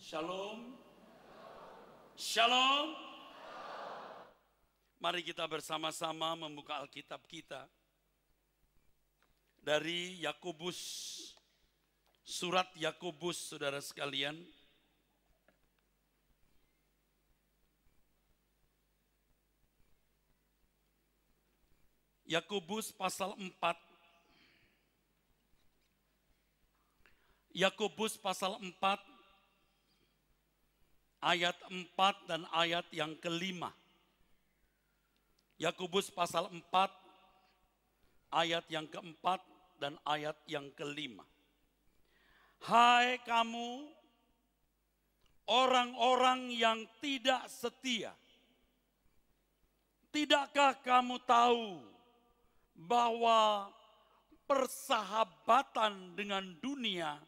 Shalom. Shalom. Mari kita bersama-sama membuka Alkitab kita dari Yakobus, surat Yakobus, saudara sekalian. Yakobus pasal 4. Yakobus pasal 4 ayat 4 dan ayat yang kelima. Yakobus pasal 4 ayat yang keempat dan ayat yang kelima. Hai kamu orang-orang yang tidak setia, tidakkah kamu tahu bahwa persahabatan dengan dunia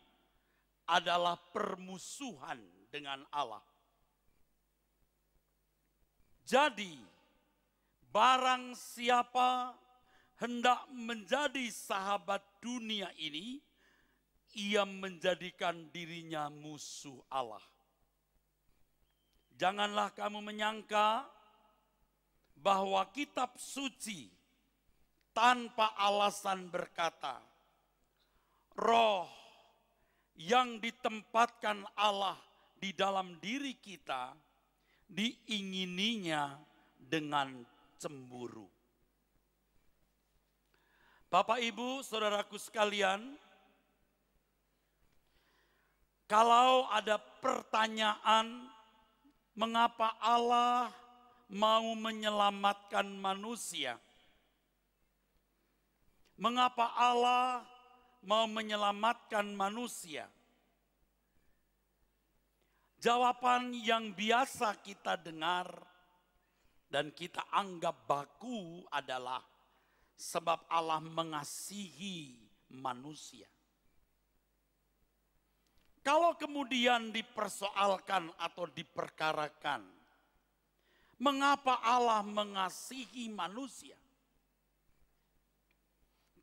adalah permusuhan dengan Allah? Jadi, barang siapa hendak menjadi sahabat dunia ini, ia menjadikan dirinya musuh Allah. Janganlah kamu menyangka bahwa kitab suci tanpa alasan berkata, roh yang ditempatkan Allah di dalam diri kita diingininya dengan cemburu. Bapak, Ibu, saudaraku sekalian, kalau ada pertanyaan mengapa Allah mau menyelamatkan manusia, mengapa Allah mau menyelamatkan manusia, jawaban yang biasa kita dengar dan kita anggap baku adalah sebab Allah mengasihi manusia. Kalau kemudian dipersoalkan atau diperkarakan, mengapa Allah mengasihi manusia?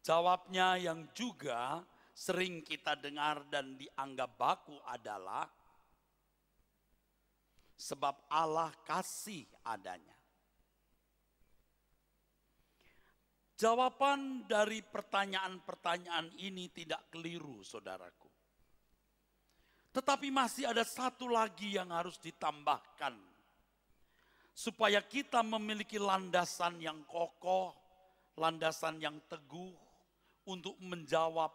Jawabnya yang juga sering kita dengar dan dianggap baku adalah sebab Allah kasih adanya. Jawaban dari pertanyaan-pertanyaan ini tidak keliru, saudaraku. Tetapi masih ada satu lagi yang harus ditambahkan, supaya kita memiliki landasan yang kokoh, landasan yang teguh untuk menjawab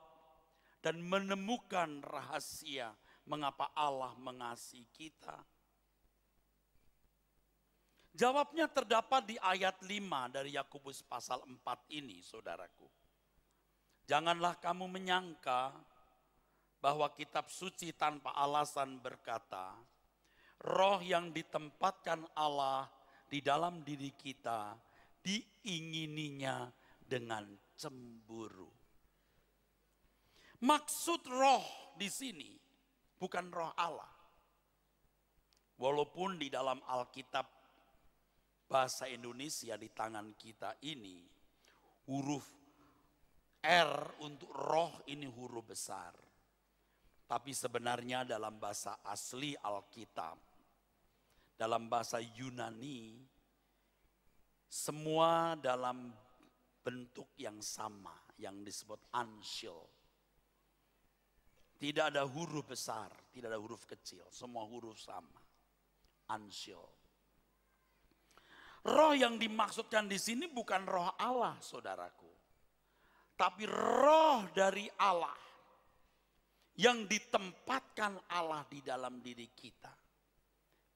dan menemukan rahasia mengapa Allah mengasihi kita. Jawabnya terdapat di ayat 5 dari Yakobus pasal 4 ini, saudaraku. Janganlah kamu menyangka bahwa kitab suci tanpa alasan berkata, roh yang ditempatkan Allah di dalam diri kita diingininya dengan cemburu. Maksud roh di sini bukan roh Allah. Walaupun di dalam Alkitab bahasa Indonesia di tangan kita ini, huruf R untuk roh ini huruf besar. Tapi sebenarnya dalam bahasa asli Alkitab, dalam bahasa Yunani, semua dalam bentuk yang sama, yang disebut anshel. Tidak ada huruf besar, tidak ada huruf kecil, semua huruf sama. Anshel. Roh yang dimaksudkan di sini bukan roh Allah, saudaraku. Tapi roh dari Allah yang ditempatkan Allah di dalam diri kita.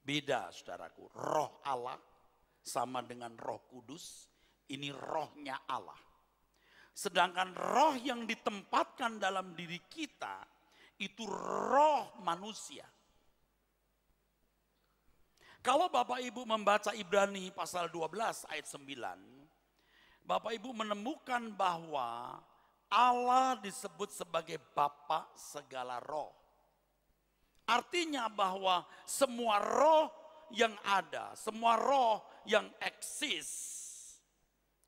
Beda, saudaraku. Roh Allah sama dengan Roh Kudus, ini rohnya Allah. Sedangkan roh yang ditempatkan dalam diri kita itu roh manusia. Kalau Bapak Ibu membaca Ibrani pasal 12 ayat 9, Bapak Ibu menemukan bahwa Allah disebut sebagai Bapa segala roh. Artinya bahwa semua roh yang ada, semua roh yang eksis,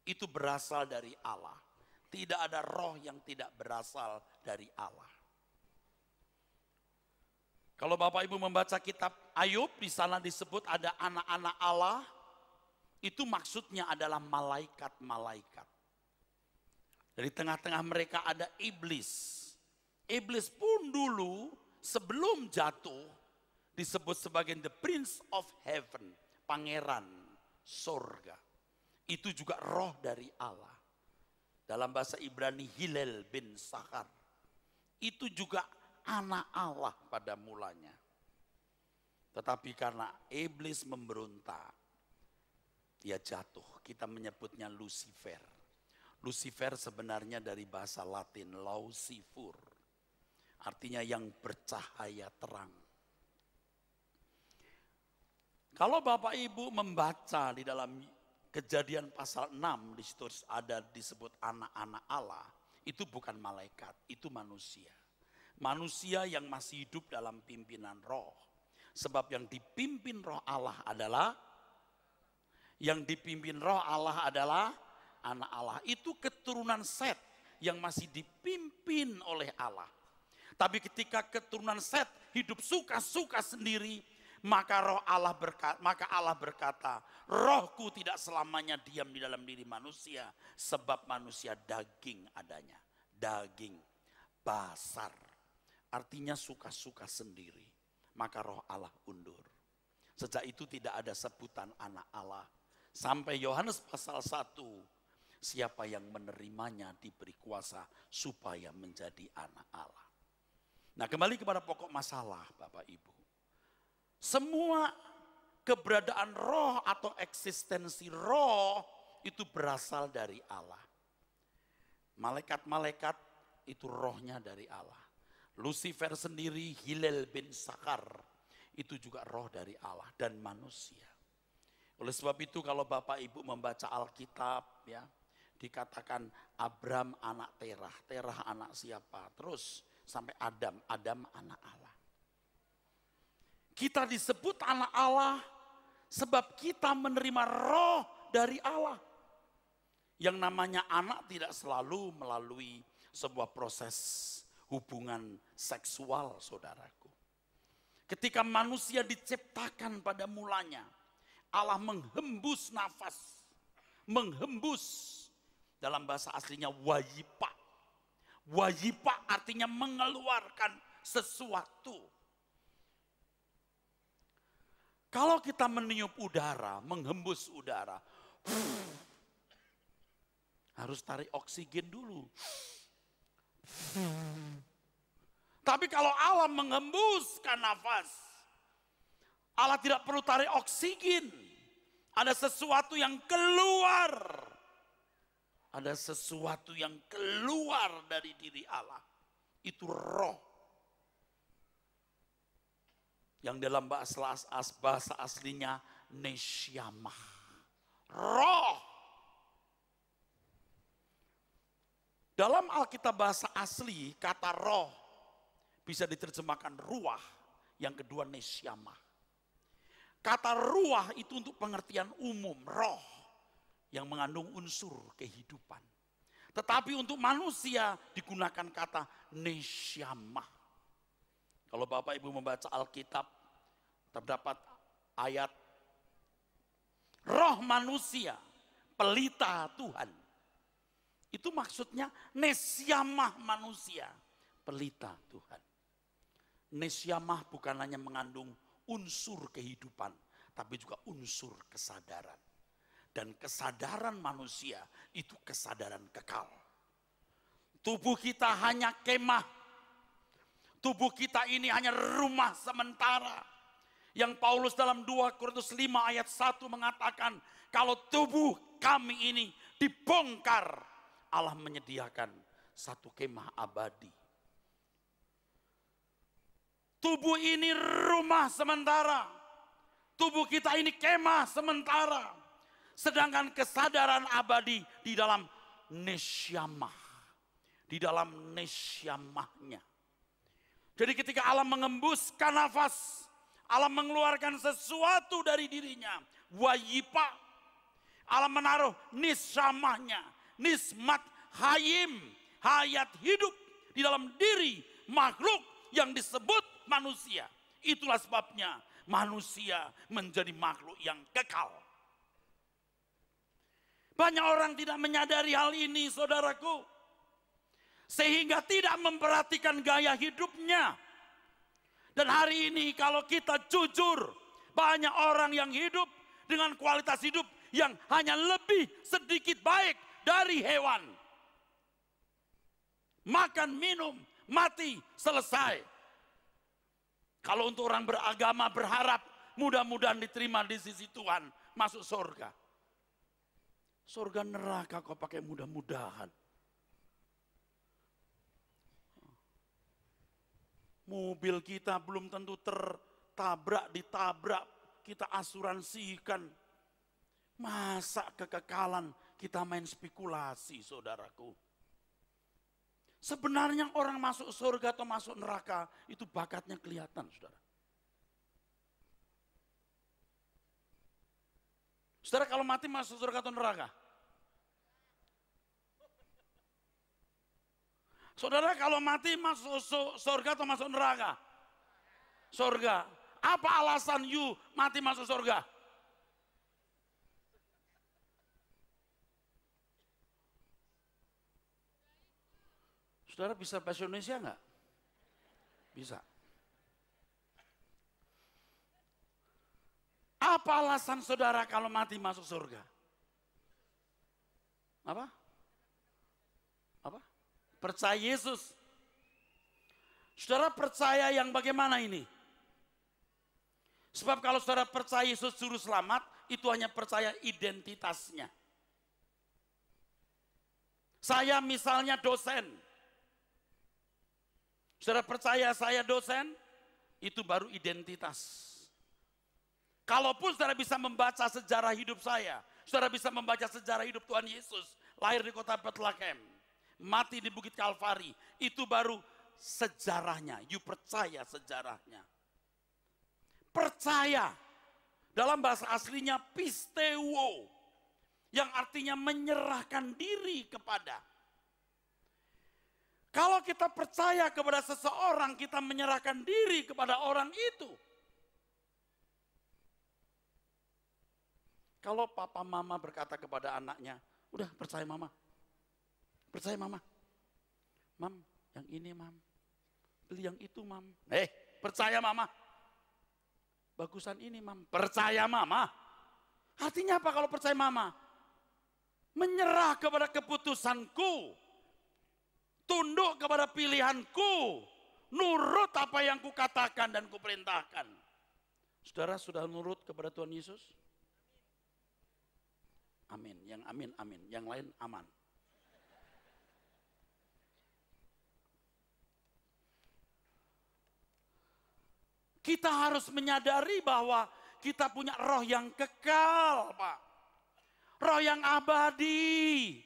itu berasal dari Allah. Tidak ada roh yang tidak berasal dari Allah. Kalau Bapak Ibu membaca kitab Ayub, di sana disebut ada anak-anak Allah. Itu maksudnya adalah malaikat-malaikat. Dari tengah-tengah mereka ada iblis. Iblis pun dulu sebelum jatuh disebut sebagai the prince of heaven, pangeran sorga. Itu juga roh dari Allah. Dalam bahasa Ibrani Hillel bin Sakhar. Itu juga anak Allah pada mulanya. Tetapi karena iblis memberontak, dia jatuh. Kita menyebutnya Lucifer. Lucifer sebenarnya dari bahasa Latin lausifur. Artinya yang bercahaya terang. Kalau Bapak Ibu membaca di dalam Kejadian pasal 6, di situ ada disebut anak-anak Allah. Itu bukan malaikat, itu manusia. Manusia yang masih hidup dalam pimpinan roh. Sebab yang dipimpin roh Allah adalah, anak Allah. Itu keturunan Set yang masih dipimpin oleh Allah. Tapi ketika keturunan Set hidup suka-suka sendiri, maka Allah berkata, rohku tidak selamanya diam di dalam diri manusia. Sebab manusia daging adanya. Daging, basar. Artinya suka-suka sendiri. Maka roh Allah undur. Sejak itu tidak ada sebutan anak Allah. Sampai Yohanes pasal 1. Siapa yang menerimanya diberi kuasa supaya menjadi anak Allah. Nah, kembali kepada pokok masalah Bapak Ibu. Semua keberadaan roh atau eksistensi roh itu berasal dari Allah. Malaikat-malaikat itu rohnya dari Allah. Lucifer sendiri, Hillel bin Sakhar, itu juga roh dari Allah dan manusia. Oleh sebab itu kalau Bapak Ibu membaca Alkitab, ya, dikatakan Abram anak Terah, Terah anak siapa? Terus sampai Adam, Adam anak Allah. Kita disebut anak Allah sebab kita menerima roh dari Allah. Yang namanya anak tidak selalu melalui sebuah proses hubungan seksual, saudaraku. Ketika manusia diciptakan pada mulanya, Allah menghembus nafas, menghembus, dalam bahasa aslinya wayipa. Wayipa artinya mengeluarkan sesuatu. Kalau kita meniup udara, menghembus udara, harus tarik oksigen dulu. Tapi kalau Allah menghembuskan nafas, Allah tidak perlu tarik oksigen. Ada sesuatu yang keluar. Ada sesuatu yang keluar dari diri Allah. Itu roh. Yang dalam bahasa aslinya nesyamah. Roh. Dalam Alkitab bahasa asli, kata roh bisa diterjemahkan ruah, yang kedua nesyamah. Kata ruah itu untuk pengertian umum, roh yang mengandung unsur kehidupan. Tetapi untuk manusia digunakan kata nesyamah. Kalau Bapak Ibu membaca Alkitab, terdapat ayat roh manusia, pelita Tuhan. Itu maksudnya nesyamah manusia, pelita Tuhan. Nesyamah bukan hanya mengandung unsur kehidupan, tapi juga unsur kesadaran. Dan kesadaran manusia itu kesadaran kekal. Tubuh kita hanya kemah. Tubuh kita ini hanya rumah sementara. Yang Paulus dalam 2 Korintus 5 ayat 1 mengatakan, kalau tubuh kami ini dibongkar, Allah menyediakan satu kemah abadi. Tubuh ini rumah sementara. Tubuh kita ini kemah sementara. Sedangkan kesadaran abadi di dalam nesyamah. Di dalam nesyamahnya. Jadi ketika Allah mengembuskan nafas, Allah mengeluarkan sesuatu dari dirinya. Wayipa. Allah menaruh nesyamahnya. Nismat hayim, hayat hidup di dalam diri makhluk yang disebut manusia. Itulah sebabnya manusia menjadi makhluk yang kekal. Banyak orang tidak menyadari hal ini, saudaraku. Sehingga tidak memperhatikan gaya hidupnya. Dan hari ini kalau kita jujur, banyak orang yang hidup dengan kualitas hidup yang hanya lebih sedikit baik dari hewan. Makan, minum, mati, selesai. Kalau untuk orang beragama berharap mudah-mudahan diterima di sisi Tuhan, masuk surga. Surga neraka kok pakai mudah-mudahan. Mobil kita belum tentu ditabrak, kita asuransikan. Masa kekekalan kita main spekulasi, saudaraku. Sebenarnya orang masuk surga atau masuk neraka itu bakatnya kelihatan, saudara. Saudara kalau mati masuk surga atau neraka? Saudara kalau mati masuk surga atau masuk neraka? Surga. Apa alasan you mati masuk surga? Saudara bisa bahasa Indonesia enggak? Bisa. Apa alasan saudara kalau mati masuk surga? Apa? Apa? Percaya Yesus. Saudara percaya yang bagaimana ini? Sebab kalau saudara percaya Yesus juru selamat, itu hanya percaya identitasnya. Saya misalnya dosen. Saudara percaya saya dosen, itu baru identitas. Kalaupun saudara bisa membaca sejarah hidup saya, saudara bisa membaca sejarah hidup Tuhan Yesus, lahir di kota Bethlehem, mati di Bukit Kalvari, itu baru sejarahnya. You percaya sejarahnya. Percaya, dalam bahasa aslinya pisteuo, yang artinya menyerahkan diri kepada. Kalau kita percaya kepada seseorang, kita menyerahkan diri kepada orang itu. Kalau papa mama berkata kepada anaknya, udah percaya mama. Percaya mama. Mam, yang ini mam. Beli yang itu mam. Percaya mama. Bagusan ini mam. Percaya mama. Artinya apa kalau percaya mama? Menyerah kepada keputusanku. Tunduk kepada pilihanku. Nurut apa yang kukatakan dan kuperintahkan. Saudara sudah nurut kepada Tuhan Yesus? Amin, yang amin, amin. Yang lain aman. Kita harus menyadari bahwa kita punya roh yang kekal, Pak. Roh yang abadi.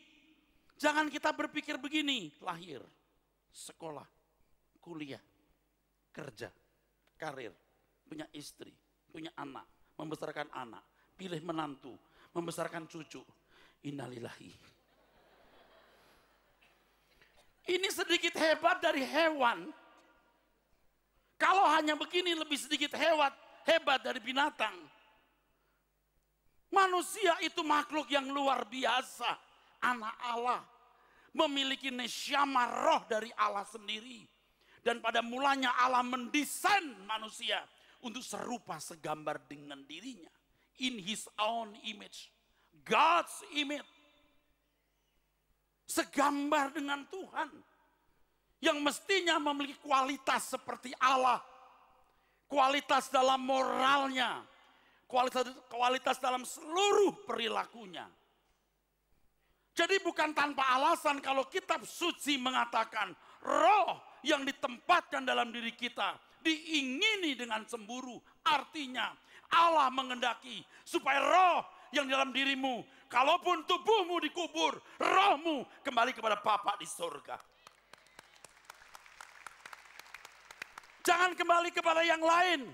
Jangan kita berpikir begini, lahir, sekolah, kuliah, kerja, karir, punya istri, punya anak, membesarkan anak, pilih menantu, membesarkan cucu. Innalillahi. Ini sedikit hebat dari hewan. Kalau hanya begini lebih sedikit hebat dari binatang. Manusia itu makhluk yang luar biasa. Anak Allah. Memiliki nesyama roh dari Allah sendiri. Dan pada mulanya Allah mendesain manusia untuk serupa segambar dengan dirinya. In his own image. God's image. Segambar dengan Tuhan. Yang mestinya memiliki kualitas seperti Allah. Kualitas dalam moralnya. Kualitas dalam seluruh perilakunya. Jadi bukan tanpa alasan kalau kitab suci mengatakan roh yang ditempatkan dalam diri kita diingini dengan cemburu. Artinya Allah mengendaki supaya roh yang dalam dirimu, kalaupun tubuhmu dikubur, rohmu kembali kepada Bapa di surga. Jangan kembali kepada yang lain.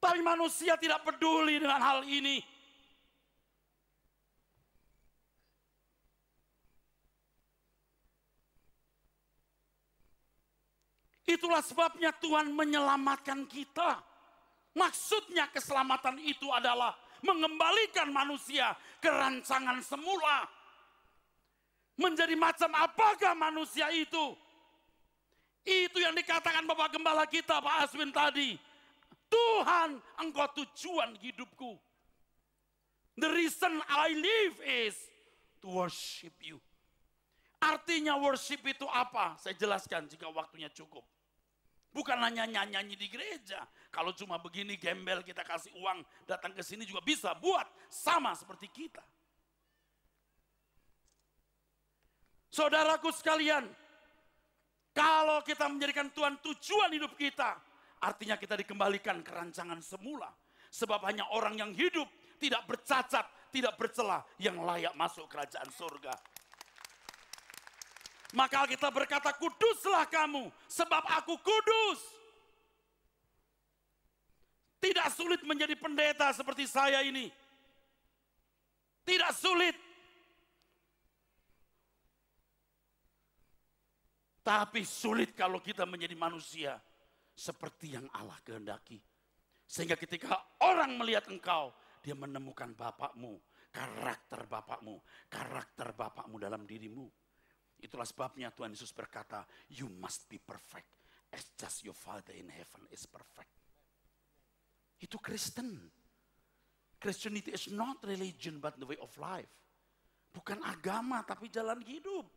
Tapi manusia tidak peduli dengan hal ini. Itulah sebabnya Tuhan menyelamatkan kita. Maksudnya keselamatan itu adalah mengembalikan manusia ke rancangan semula. Menjadi macam apakah manusia itu? Itu yang dikatakan Bapak Gembala kita, Pak Aswin tadi. Tuhan, Engkau tujuan hidupku. The reason I live is to worship you. Artinya worship itu apa? Saya jelaskan jika waktunya cukup. Bukan hanya nyanyi di gereja. Kalau cuma begini gembel kita kasih uang datang ke sini juga bisa buat sama seperti kita. Saudaraku sekalian, kalau kita menjadikan Tuhan tujuan hidup kita, artinya kita dikembalikan ke rancangan semula. Sebab hanya orang yang hidup tidak bercacat, tidak bercela yang layak masuk kerajaan surga. Maka kita berkata, kuduslah kamu, sebab aku kudus. Tidak sulit menjadi pendeta seperti saya ini. Tidak sulit. Tapi sulit kalau kita menjadi manusia seperti yang Allah kehendaki. Sehingga ketika orang melihat engkau, dia menemukan Bapakmu, karakter Bapakmu dalam dirimu. Itulah sebabnya Tuhan Yesus berkata, you must be perfect as just your Father in heaven is perfect. Itu Kristen. Christianity is not religion but the way of life. Bukan agama tapi jalan hidup.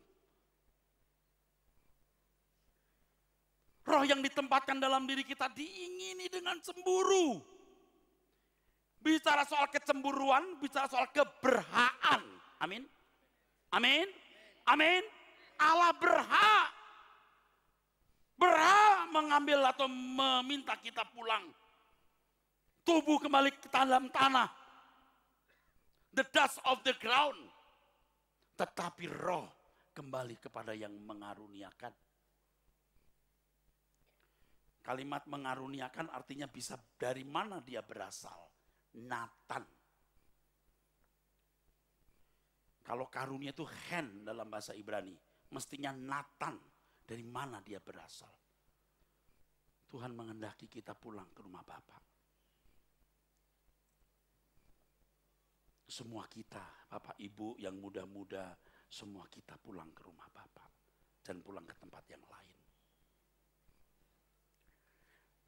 Roh yang ditempatkan dalam diri kita diingini dengan cemburu. Bicara soal kecemburuan, bicara soal keberhaan. Amin. Amin. Amin. Allah berhak mengambil atau meminta kita pulang. Tubuh kembali ke dalam tanah. The dust of the ground. Tetapi roh kembali kepada yang mengaruniakan. Kalimat mengaruniakan artinya bisa dari mana dia berasal. Nathan. Kalau karunia itu hen dalam bahasa Ibrani. Mestinya Nathan. Dari mana dia berasal. Tuhan menghendaki kita pulang ke rumah Bapa. Semua kita, Bapak Ibu yang muda-muda, semua kita pulang ke rumah Bapa. Dan pulang ke tempat yang lain.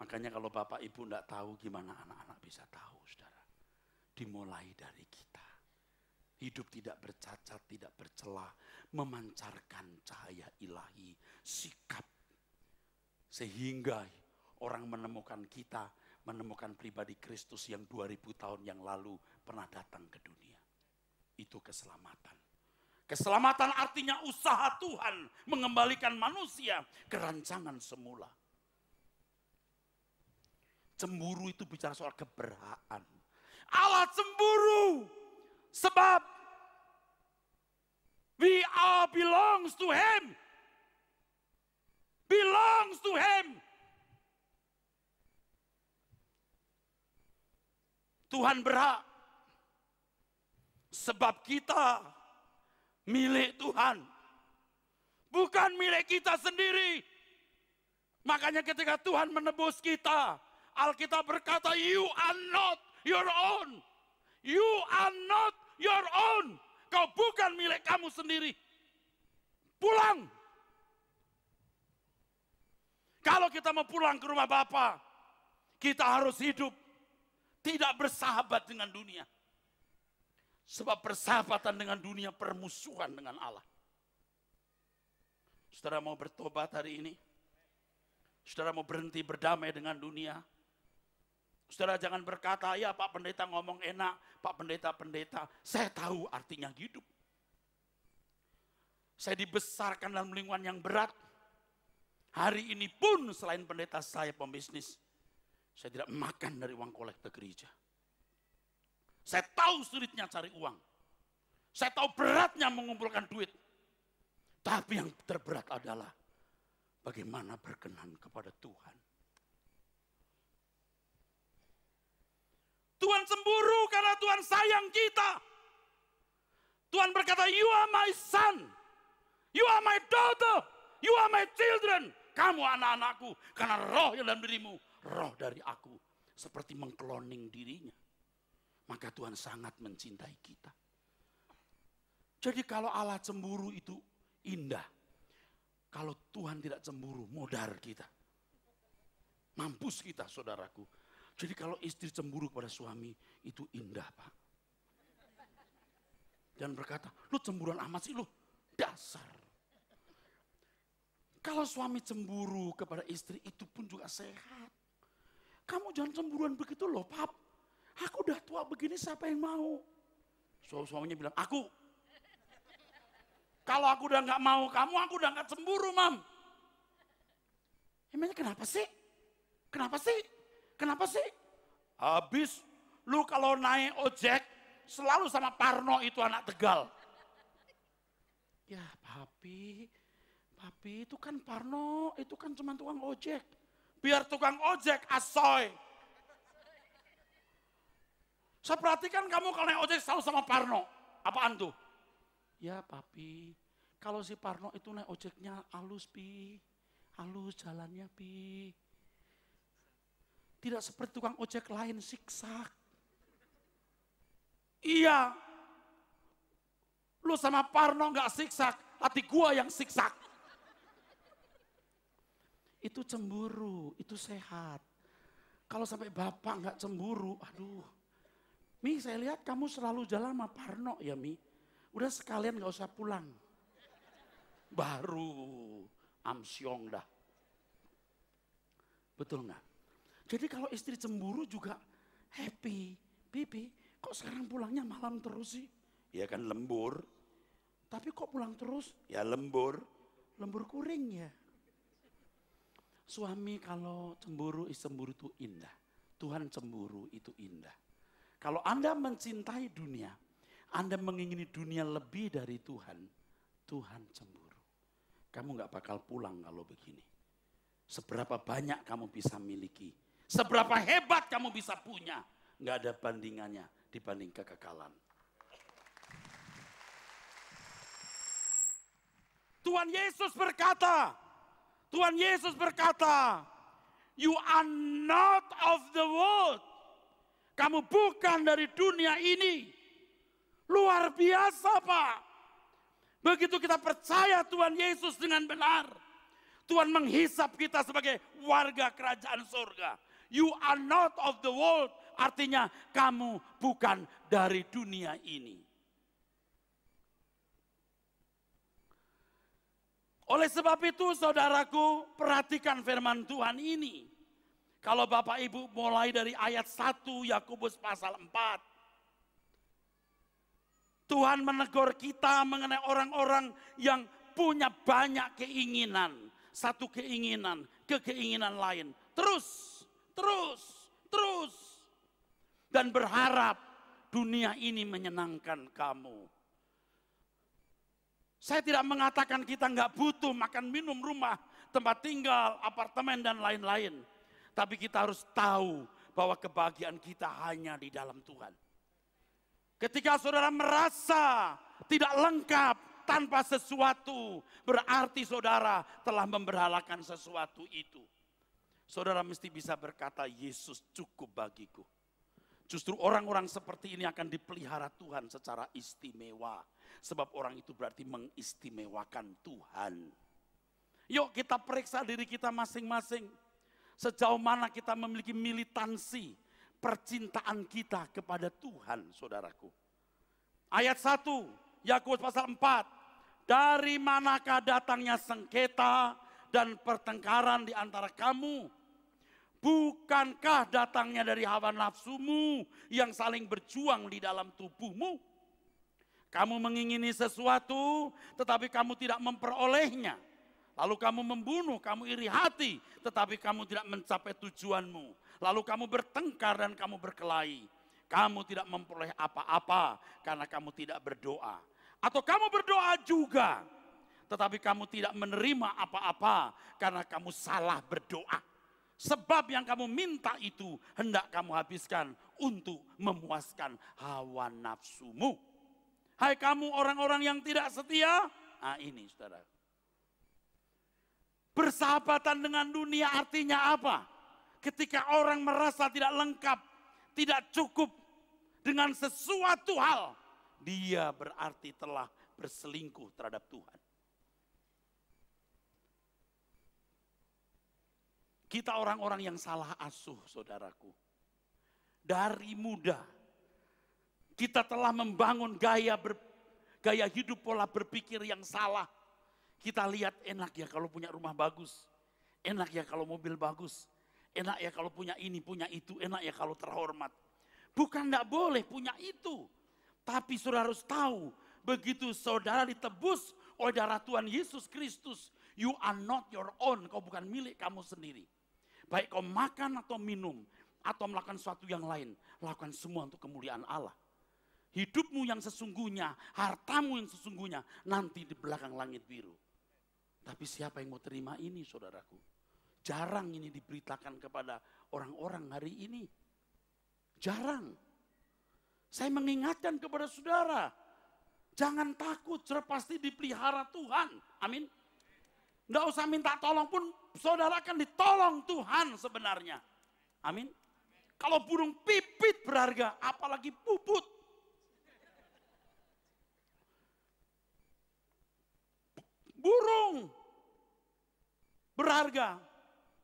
Makanya kalau Bapak Ibu tidak tahu gimana anak-anak bisa tahu, saudara. Dimulai dari kita. Hidup tidak bercacat, tidak bercela, memancarkan cahaya ilahi, sikap. Sehingga orang menemukan kita, menemukan pribadi Kristus yang 2000 tahun yang lalu pernah datang ke dunia. Itu keselamatan. Keselamatan artinya usaha Tuhan mengembalikan manusia ke rancangan semula. Cemburu itu bicara soal keberhaan. Allah cemburu sebab we all belongs to Him. Belongs to Him. Tuhan berhak sebab kita milik Tuhan. Bukan milik kita sendiri. Makanya ketika Tuhan menebus kita, Alkitab berkata, you are not your own. You are not your own. Kau bukan milik kamu sendiri. Pulang. Kalau kita mau pulang ke rumah Bapa, kita harus hidup tidak bersahabat dengan dunia. Sebab persahabatan dengan dunia permusuhan dengan Allah. Saudara mau bertobat hari ini? Saudara mau berhenti berdamai dengan dunia? Saudara jangan berkata, ya Pak Pendeta ngomong enak, Pak Pendeta. Saya tahu artinya hidup. Saya dibesarkan dalam lingkungan yang berat. Hari ini pun selain pendeta saya pembisnis, saya tidak makan dari uang kolekte gereja. Saya tahu sulitnya cari uang. Saya tahu beratnya mengumpulkan duit. Tapi yang terberat adalah bagaimana berkenan kepada Tuhan. Tuhan cemburu karena Tuhan sayang kita. Tuhan berkata, you are my son. You are my daughter. You are my children. kamu anak-anakku, karena roh yang dalam dirimu, roh dari aku. Seperti mengkloning dirinya. Maka Tuhan sangat mencintai kita. Jadi kalau Allah cemburu itu indah. Kalau Tuhan tidak cemburu, modar kita. Mampus kita, saudaraku. Jadi kalau istri cemburu kepada suami, itu indah, Pak. Dan berkata, lu cemburuan amat sih lu, dasar. Kalau suami cemburu kepada istri, itu pun juga sehat. Kamu jangan cemburuan begitu loh, Pap. Aku udah tua begini, siapa yang mau? Suaminya bilang, aku. Kalau aku udah gak mau kamu, aku udah gak cemburu, Mam. Emangnya kenapa sih? Kenapa sih? Kenapa sih? Habis lu kalau naik ojek, selalu sama Parno itu anak Tegal. Ya papi itu kan Parno, itu kan cuma tukang ojek. Biar tukang ojek asoy. Saya perhatikan kamu kalau naik ojek selalu sama Parno. Apaan tuh? Ya papi, kalau si Parno itu naik ojeknya halus pi. Halus jalannya pi. Tidak seperti tukang ojek lain siksak. Iya. Lu sama Parno gak siksak, hati gua yang siksak. Itu cemburu, itu sehat. Kalau sampai bapak gak cemburu, aduh. Mi, saya lihat kamu selalu jalan sama Parno ya Mi. Udah sekalian gak usah pulang. Baru amsyong dah. Betul gak? Jadi kalau istri cemburu juga happy. Bibi, kok sekarang pulangnya malam terus sih? Ya kan lembur. Tapi kok pulang terus? Ya lembur. Lembur kuring ya. Suami kalau cemburu itu indah. Tuhan cemburu itu indah. Kalau Anda mencintai dunia, Anda mengingini dunia lebih dari Tuhan, Tuhan cemburu. Kamu gak bakal pulang kalau begini. Seberapa banyak kamu bisa miliki, seberapa hebat kamu bisa punya, gak ada bandingannya dibanding kekekalan. Tuhan Yesus berkata, you are not of the world. Kamu bukan dari dunia ini. Luar biasa Pak. Begitu kita percaya Tuhan Yesus dengan benar, Tuhan menghisap kita sebagai warga kerajaan surga. You are not of the world. Artinya kamu bukan dari dunia ini. Oleh sebab itu saudaraku, perhatikan firman Tuhan ini. Kalau Bapak Ibu mulai dari ayat 1 Yakobus pasal 4. Tuhan menegur kita mengenai orang-orang yang punya banyak keinginan. Satu keinginan ke keinginan lain. Terus. Dan berharap dunia ini menyenangkan kamu. Saya tidak mengatakan kita nggak butuh makan, minum, rumah, tempat tinggal, apartemen dan lain-lain. Tapi kita harus tahu bahwa kebahagiaan kita hanya di dalam Tuhan. Ketika saudara merasa tidak lengkap tanpa sesuatu, berarti saudara telah memberhalakan sesuatu itu. Saudara mesti bisa berkata, Yesus cukup bagiku. Justru orang-orang seperti ini akan dipelihara Tuhan secara istimewa. Sebab orang itu berarti mengistimewakan Tuhan. Yuk kita periksa diri kita masing-masing. Sejauh mana kita memiliki militansi percintaan kita kepada Tuhan, saudaraku. Ayat 1, Yakobus pasal 4. Dari manakah datangnya sengketa dan pertengkaran di antara kamu? Bukankah datangnya dari hawa nafsumu yang saling berjuang di dalam tubuhmu? Kamu mengingini sesuatu, tetapi kamu tidak memperolehnya. Lalu kamu membunuh, kamu iri hati, tetapi kamu tidak mencapai tujuanmu. Lalu kamu bertengkar dan kamu berkelahi. Kamu tidak memperoleh apa-apa karena kamu tidak berdoa. Atau kamu berdoa juga, tetapi kamu tidak menerima apa-apa karena kamu salah berdoa. Sebab yang kamu minta itu hendak kamu habiskan untuk memuaskan hawa nafsumu. Hai kamu orang-orang yang tidak setia. Nah ini saudara. Bersahabatan dengan dunia artinya apa? Ketika orang merasa tidak lengkap, tidak cukup dengan sesuatu hal, dia berarti telah berselingkuh terhadap Tuhan. Kita orang-orang yang salah asuh, saudaraku. Dari muda, kita telah membangun gaya hidup, pola berpikir yang salah. Kita lihat enak ya kalau punya rumah bagus. Enak ya kalau mobil bagus. Enak ya kalau punya ini, punya itu. Enak ya kalau terhormat. Bukan tidak boleh punya itu. Tapi saudara harus tahu, begitu saudara ditebus oleh darah Tuhan Yesus Kristus, you are not your own. Kau bukan milik kamu sendiri. Baik kau makan atau minum, atau melakukan sesuatu yang lain, lakukan semua untuk kemuliaan Allah. Hidupmu yang sesungguhnya, hartamu yang sesungguhnya, nanti di belakang langit biru. Tapi siapa yang mau terima ini, saudaraku? Jarang ini diberitakan kepada orang-orang hari ini. Jarang. Saya mengingatkan kepada saudara, jangan takut, saudara pasti dipelihara Tuhan. Amin. Tidak usah minta tolong pun, saudara akan ditolong Tuhan sebenarnya. Amin. Kalau burung pipit berharga, apalagi puput. Burung berharga,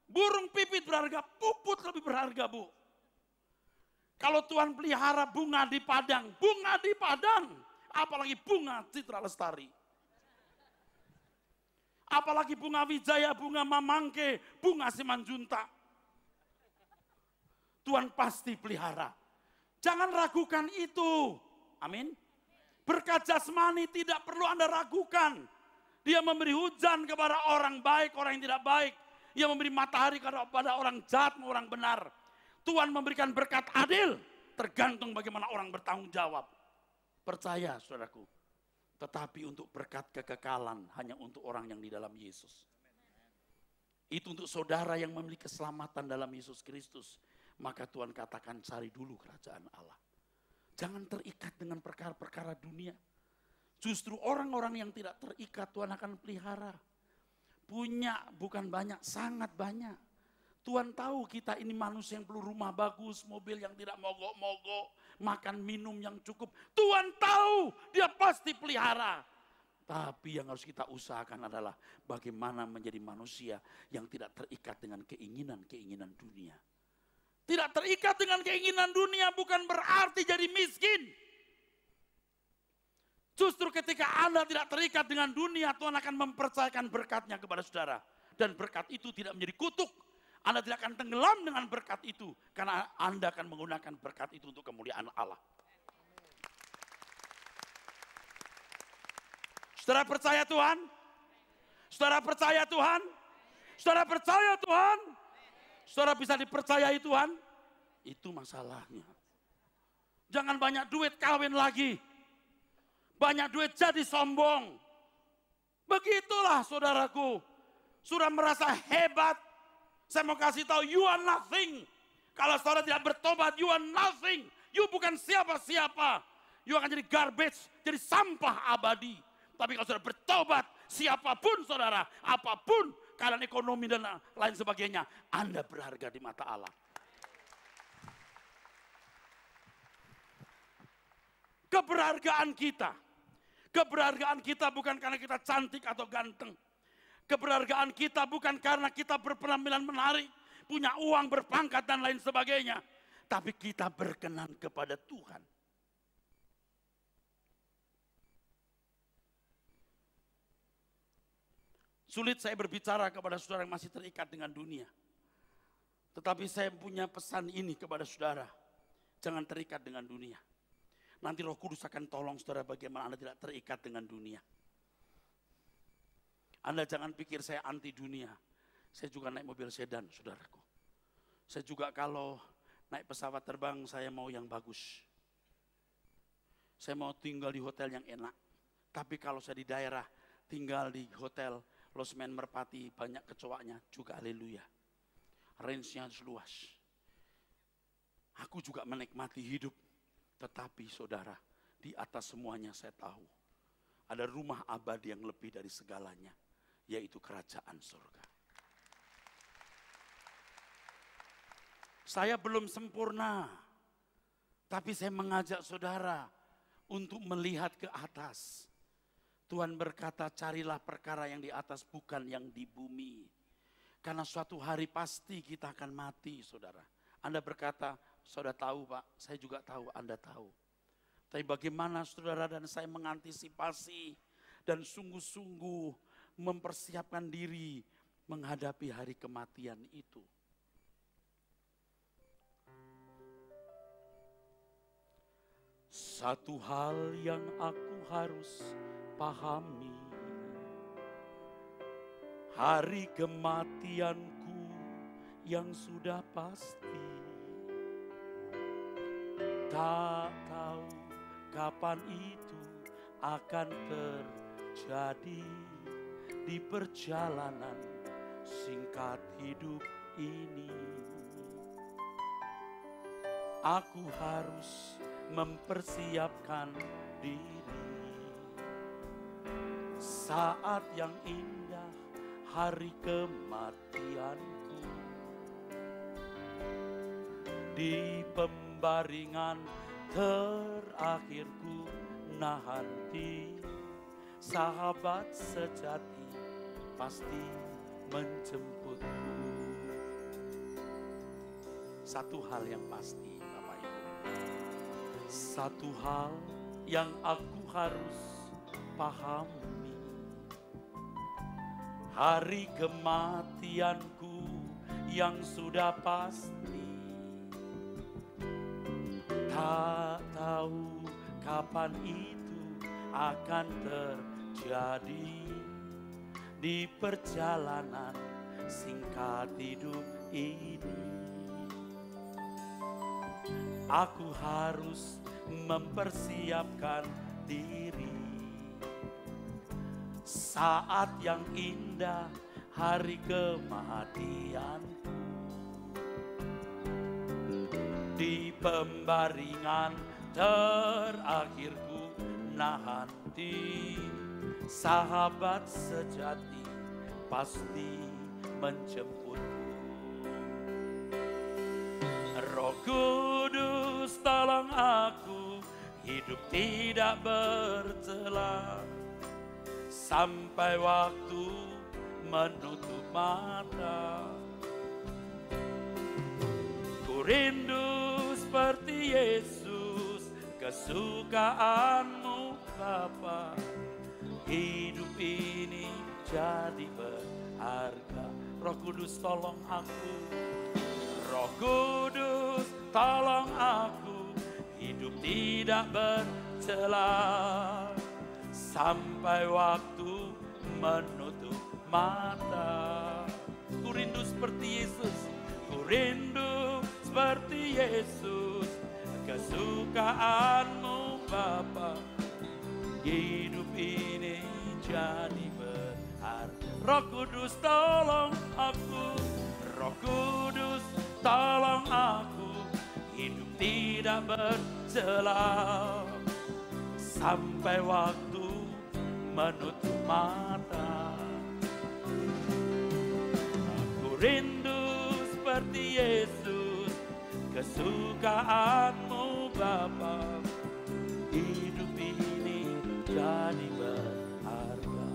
burung pipit berharga, puput lebih berharga, Bu. Kalau Tuhan pelihara bunga di padang, apalagi bunga Citra Lestari. Apalagi bunga Wijaya, bunga Mamangke, bunga Simanjuntak. Tuhan pasti pelihara. Jangan ragukan itu. Amin. Berkat jasmani tidak perlu Anda ragukan. Dia memberi hujan kepada orang baik, orang yang tidak baik. Dia memberi matahari kepada orang jahat, orang benar. Tuhan memberikan berkat adil. Tergantung bagaimana orang bertanggung jawab. Percaya, saudaraku. Tetapi untuk berkat kekekalan hanya untuk orang yang di dalam Yesus. Itu untuk saudara yang memiliki keselamatan dalam Yesus Kristus. Maka Tuhan katakan cari dulu kerajaan Allah. Jangan terikat dengan perkara-perkara dunia. Justru orang-orang yang tidak terikat Tuhan akan pelihara. Punya bukan banyak, sangat banyak. Tuhan tahu kita ini manusia yang perlu rumah bagus, mobil yang tidak mogok-mogok, makan minum yang cukup. Tuhan tahu, dia pasti pelihara. Tapi yang harus kita usahakan adalah bagaimana menjadi manusia yang tidak terikat dengan keinginan-keinginan dunia. Tidak terikat dengan keinginan dunia bukan berarti jadi miskin. Justru ketika Anda tidak terikat dengan dunia, Tuhan akan mempercayakan berkatnya kepada saudara. Dan berkat itu tidak menjadi kutuk. Anda tidak akan tenggelam dengan berkat itu. Karena Anda akan menggunakan berkat itu untuk kemuliaan Allah. Saudara percaya Tuhan? Saudara percaya Tuhan? Saudara percaya Tuhan? Saudara bisa dipercayai Tuhan? Itu masalahnya. Jangan banyak duit kawin lagi. Banyak duit jadi sombong. Begitulah saudaraku. Sudah merasa hebat. Saya mau kasih tahu, you are nothing. Kalau saudara tidak bertobat, you are nothing. You bukan siapa-siapa. You akan jadi garbage, jadi sampah abadi. Tapi kalau saudara bertobat, siapapun saudara, apapun keadaan ekonomi dan lain sebagainya, Anda berharga di mata Allah. Keberhargaan kita bukan karena kita cantik atau ganteng. Keberhargaan kita bukan karena kita berpenampilan menarik, punya uang, berpangkat dan lain sebagainya. Tapi kita berkenan kepada Tuhan. Sulit saya berbicara kepada saudara yang masih terikat dengan dunia. Tetapi saya punya pesan ini kepada saudara. Jangan terikat dengan dunia. Nanti Roh Kudus akan tolong saudara bagaimana Anda tidak terikat dengan dunia. Anda jangan pikir saya anti dunia. Saya juga naik mobil sedan, saudaraku. Saya juga kalau naik pesawat terbang, saya mau yang bagus. Saya mau tinggal di hotel yang enak. Tapi kalau saya di daerah, tinggal di hotel Losmen Merpati, banyak kecoaknya, juga haleluya. Range-nya luas. Aku juga menikmati hidup. Tetapi saudara, di atas semuanya saya tahu. Ada rumah abadi yang lebih dari segalanya. Yaitu kerajaan surga. Saya belum sempurna, tapi saya mengajak saudara untuk melihat ke atas. Tuhan berkata, carilah perkara yang di atas, bukan yang di bumi. Karena suatu hari pasti kita akan mati, saudara. Anda berkata, saudara tahu Pak, saya juga tahu, Anda tahu. Tapi bagaimana saudara dan saya mengantisipasi dan sungguh-sungguh mempersiapkan diri menghadapi hari kematian itu. Satu hal yang aku harus pahami, hari kematianku yang sudah pasti. Tak tahu kapan itu akan terjadi di perjalanan singkat hidup ini. Aku harus mempersiapkan diri. Saat yang indah, hari kematianku, di pembaringan terakhirku nanti, sahabat sejati pasti menjemputku. Satu hal yang pasti, Bapak Ibu, satu hal yang aku harus pahami, hari kematianku yang sudah pasti. Tak tahu kapan itu akan terjadi di perjalanan singkat hidup ini. Aku harus mempersiapkan diri. Saat yang indah, hari kematianku, di pembaringan terakhirku nanti, sahabat sejati pasti menjemputku. Roh Kudus tolong aku hidup tidak bercela sampai waktu menutup mata. Ku rindu seperti Yesus, kesukaanmu Bapa. Hidup ini jadi berharga. Roh Kudus tolong aku. Roh Kudus tolong aku hidup tidak bercela sampai waktu menutup mata. Ku rindu seperti Yesus, ku rindu seperti Yesus, kesukaanmu Bapa. Hidup ini jadi berharga. Roh Kudus tolong aku, Roh Kudus tolong aku hidup tidak bercela sampai waktu menutup mata. Aku rindu seperti Yesus, kesukaanmu Bapa. Hidup ini jadi berharga.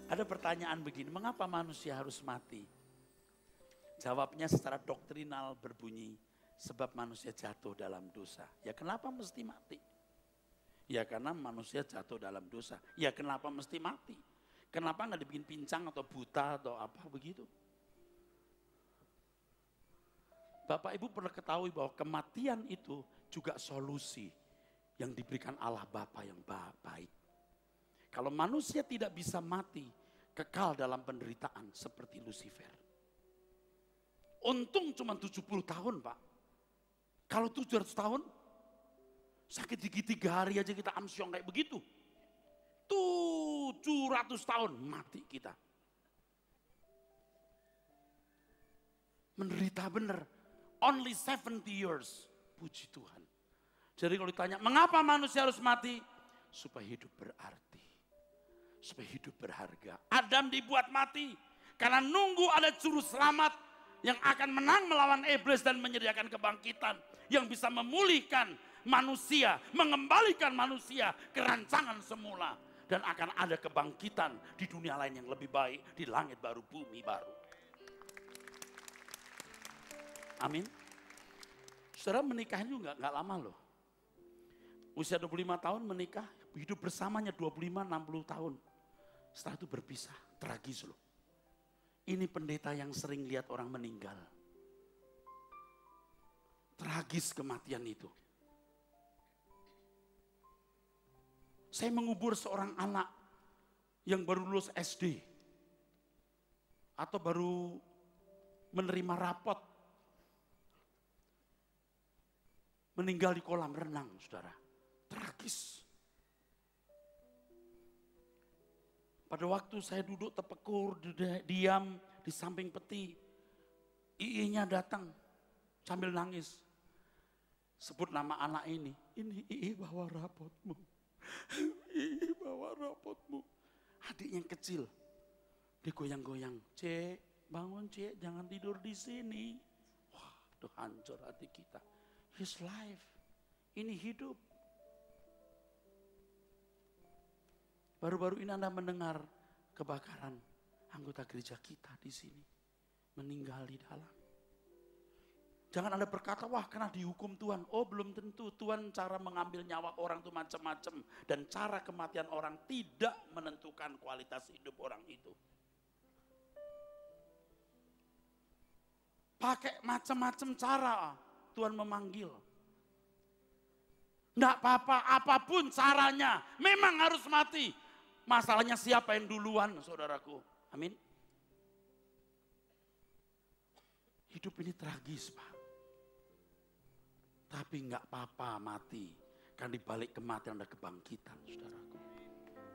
Ada pertanyaan begini, mengapa manusia harus mati? Jawabnya secara doktrinal berbunyi, sebab manusia jatuh dalam dosa. Ya kenapa mesti mati? Ya karena manusia jatuh dalam dosa. Ya kenapa mesti mati? Kenapa nggak dibikin pincang atau buta atau apa begitu? Bapak Ibu perlu ketahui bahwa kematian itu juga solusi yang diberikan Allah Bapa yang baik. Kalau manusia tidak bisa mati, kekal dalam penderitaan seperti Lucifer. Untung cuma 70 tahun Pak. Kalau 700 tahun, sakit gigi 3 hari aja kita amsyong kayak begitu. 700 tahun mati kita. Menderita benar. Only 70 years. Puji Tuhan. Jadi kalau ditanya, mengapa manusia harus mati? Supaya hidup berarti. Supaya hidup berharga. Adam dibuat mati. Karena nunggu ada juru selamat yang akan menang melawan iblis dan menyediakan kebangkitan yang bisa memulihkan manusia, mengembalikan manusia ke rancangan semula, dan akan ada kebangkitan di dunia lain yang lebih baik, di langit baru, bumi baru. Amin. Saudara menikah juga nggak lama loh. Usia 25 tahun menikah, hidup bersamanya 25-60 tahun. Setelah itu berpisah, tragis loh. Ini pendeta yang sering lihat orang meninggal. Tragis kematian itu. Saya mengubur seorang anak yang baru lulus SD. Atau baru menerima rapot. Meninggal di kolam renang, saudara. Tragis. Pada waktu saya duduk tepekur, diam di samping peti. Iinya datang sambil nangis. Sebut nama anak ini Ii bawa rapotmu. Ii bawa rapotmu. Adiknya yang kecil. Dia goyang-goyang. Cek, bangun cek, jangan tidur di sini. Wah, itu hancur hati kita. His life. Ini hidup. Baru-baru ini Anda mendengar kebakaran anggota gereja kita di sini. Meninggal di dalam. Jangan Anda berkata, wah karena dihukum Tuhan. Oh belum tentu, Tuhan cara mengambil nyawa orang itu macam-macam. Dan cara kematian orang tidak menentukan kualitas hidup orang itu. Pakai macam-macam cara Tuhan memanggil. Enggak apa-apa, apapun caranya, memang harus mati. Masalahnya siapa yang duluan, saudaraku. Amin. Hidup ini tragis, Pak. Tapi enggak apa-apa mati. Kan di balik kematian ada kebangkitan, saudaraku.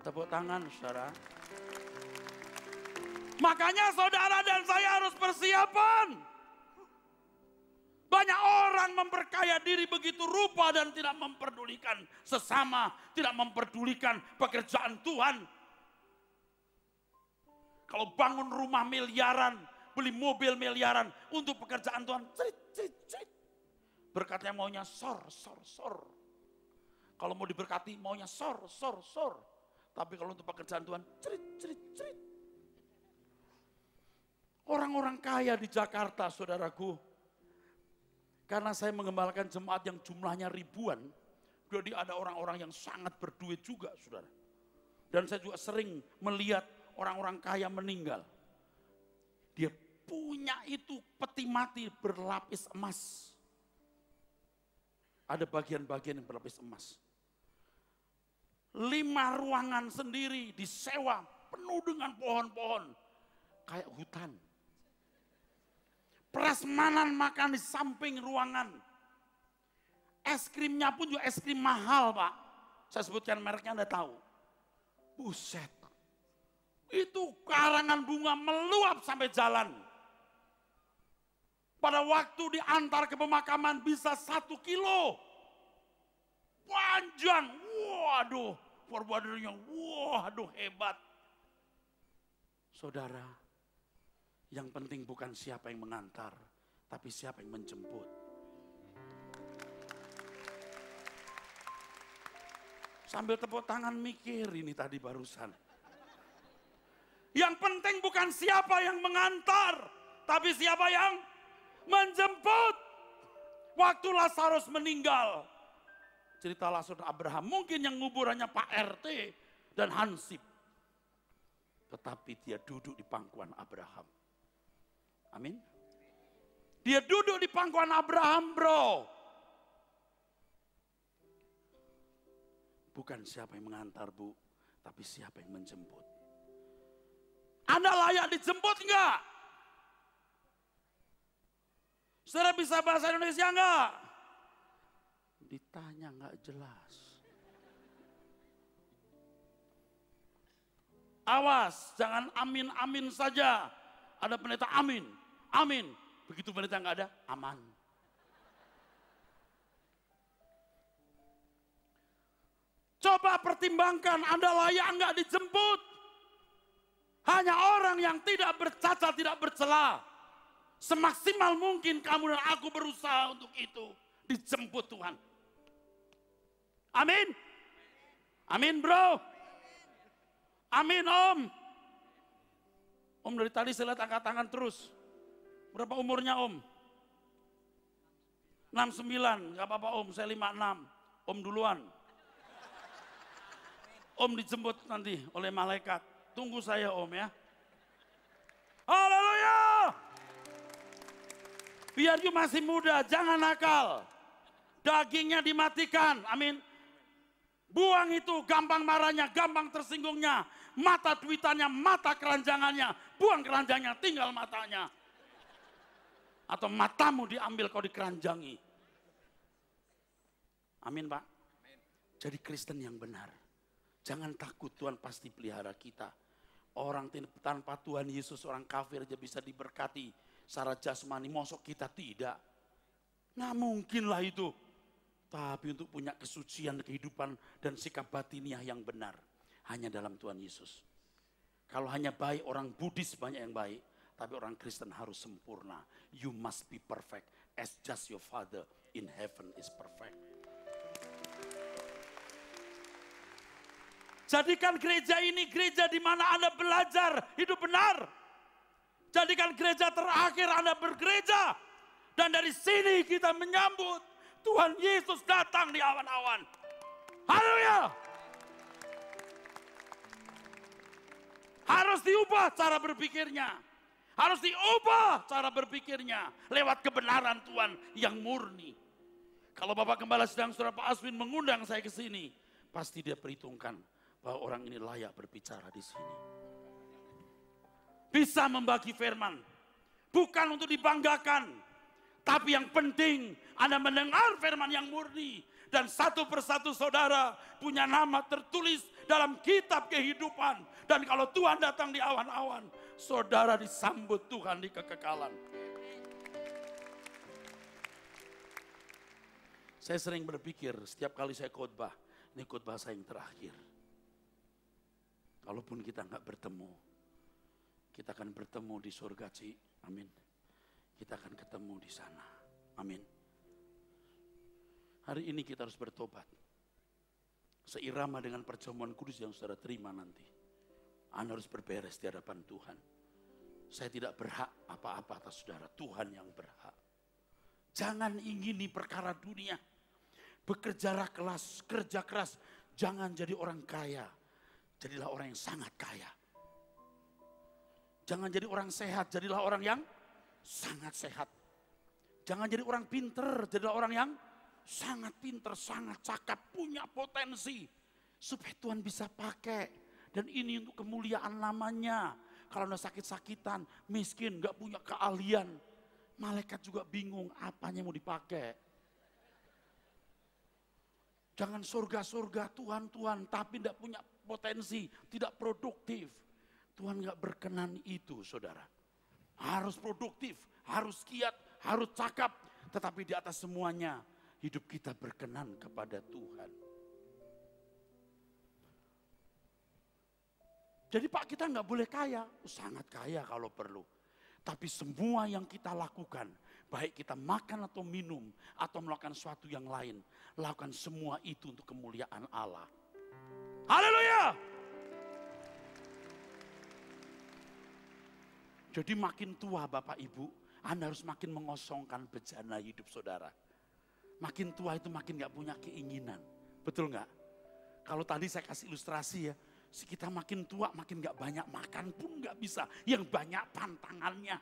Tepuk tangan, saudara. Makanya saudara dan saya harus persiapan. Banyak orang memperkaya diri begitu rupa dan tidak memperdulikan sesama, tidak memperdulikan pekerjaan Tuhan. Kalau bangun rumah miliaran, beli mobil miliaran untuk pekerjaan Tuhan, cerit. Berkatnya maunya sor. Kalau mau diberkati maunya sor. Tapi kalau untuk pekerjaan Tuhan, cerit. Orang-orang kaya di Jakarta, saudaraku, karena saya mengembalakan jemaat yang jumlahnya ribuan, jadi ada orang-orang yang sangat berduit juga, saudara. Dan saya juga sering melihat orang-orang kaya meninggal. Dia punya itu peti mati berlapis emas. Ada bagian-bagian yang berlapis emas. 5 ruangan sendiri disewa, penuh dengan pohon-pohon. Kayak hutan. Prasmanan makan di samping ruangan. Es krimnya pun juga es krim mahal, Pak. Saya sebutkan mereknya Anda tahu. Buset. Itu karangan bunga meluap sampai jalan. Pada waktu diantar ke pemakaman bisa 1 kilo. Panjang. Waduh. Forwardernya. Waduh hebat. Saudara. Yang penting bukan siapa yang mengantar, tapi siapa yang menjemput. Sambil tepuk tangan mikir ini tadi barusan. Yang penting bukan siapa yang mengantar, tapi siapa yang menjemput. Waktu Lazarus meninggal, cerita Lazarus Abraham, mungkin yang nguburannya Pak RT dan Hansip. Tetapi dia duduk di pangkuan Abraham. Amin. Dia duduk di pangkuan Abraham, bro. Bukan siapa yang mengantar, Bu, tapi siapa yang menjemput. Anda layak dijemput enggak? Saudara bisa bahasa Indonesia enggak? Ditanya enggak jelas. Awas, jangan amin-amin saja. Ada pendeta amin. Amin. Begitu pendeta enggak ada, aman. Coba pertimbangkan Anda layak enggak dijemput. Hanya orang yang tidak bercacat, tidak bercela. Semaksimal mungkin kamu dan aku berusaha untuk itu. Dijemput Tuhan. Amin. Amin bro. Amin om. Om dari tadi saya lihat angkat tangan terus. Berapa umurnya om? 69, gak apa-apa om, saya 56. Om duluan. Om dijemput nanti oleh malaikat. Tunggu saya om ya. Haleluya. Biar you masih muda, jangan nakal. Dagingnya dimatikan, amin. Buang itu, gampang marahnya, gampang tersinggungnya. Mata duitannya, mata keranjangannya. Buang keranjangnya, tinggal matanya. Atau matamu diambil kau dikeranjangi. Amin Pak. Jadi Kristen yang benar. Jangan takut, Tuhan pasti pelihara kita. Orang tanpa Tuhan Yesus, orang kafir aja bisa diberkati secara jasmani, mosok kita tidak. Nah mungkinlah itu. Tapi untuk punya kesucian kehidupan dan sikap batiniah yang benar, hanya dalam Tuhan Yesus. Kalau hanya baik, orang Buddhis banyak yang baik. Tapi orang Kristen harus sempurna. You must be perfect as just your Father in heaven is perfect. Jadikan gereja ini gereja di mana Anda belajar hidup benar. Jadikan gereja terakhir Anda bergereja. Dan dari sini kita menyambut Tuhan Yesus datang di awan-awan. Haleluya. Harus diubah cara berpikirnya. Harus diubah cara berpikirnya lewat kebenaran Tuhan yang murni. Kalau Bapak Gembala sedang Saudara Pak Aswin mengundang saya ke sini, pasti dia perhitungkan bahwa orang ini layak berbicara di sini. Bisa membagi firman, bukan untuk dibanggakan, tapi yang penting Anda mendengar firman yang murni. Dan satu persatu saudara punya nama tertulis dalam kitab kehidupan. Dan kalau Tuhan datang di awan-awan, saudara disambut Tuhan di kekekalan. Saya sering berpikir setiap kali saya khotbah, ini khotbah saya yang terakhir. Kalaupun kita nggak bertemu, kita akan bertemu di surga, Ci. Amin. Kita akan ketemu di sana. Amin. Hari ini kita harus bertobat. Seirama dengan perjamuan kudus yang saudara terima nanti. Anda harus berberes di hadapan Tuhan. Saya tidak berhak apa-apa atas saudara. Tuhan yang berhak. Jangan ingini perkara dunia. Bekerjalah keras, kerja keras. Jangan jadi orang kaya. Jadilah orang yang sangat kaya. Jangan jadi orang sehat, jadilah orang yang sangat sehat. Jangan jadi orang pinter, jadilah orang yang sangat pinter, sangat cakap, punya potensi. Supaya Tuhan bisa pakai. Dan ini untuk kemuliaan namanya. Kalau Anda sakit-sakitan, miskin, gak punya keahlian. Malaikat juga bingung apanya mau dipakai. Jangan surga-surga, Tuhan, tapi tidak punya potensi, tidak produktif. Tuhan gak berkenan itu, saudara. Harus produktif, harus kiat, harus cakap. Tetapi di atas semuanya, hidup kita berkenan kepada Tuhan. Jadi Pak, kita nggak boleh kaya, sangat kaya kalau perlu. Tapi semua yang kita lakukan, baik kita makan atau minum, atau melakukan sesuatu yang lain, lakukan semua itu untuk kemuliaan Allah. Haleluya! Jadi makin tua Bapak Ibu, Anda harus makin mengosongkan bejana hidup saudara. Makin tua itu makin gak punya keinginan. Betul gak? Kalau tadi saya kasih ilustrasi ya. Kita makin tua makin gak banyak makan pun gak bisa. Yang banyak pantangannya.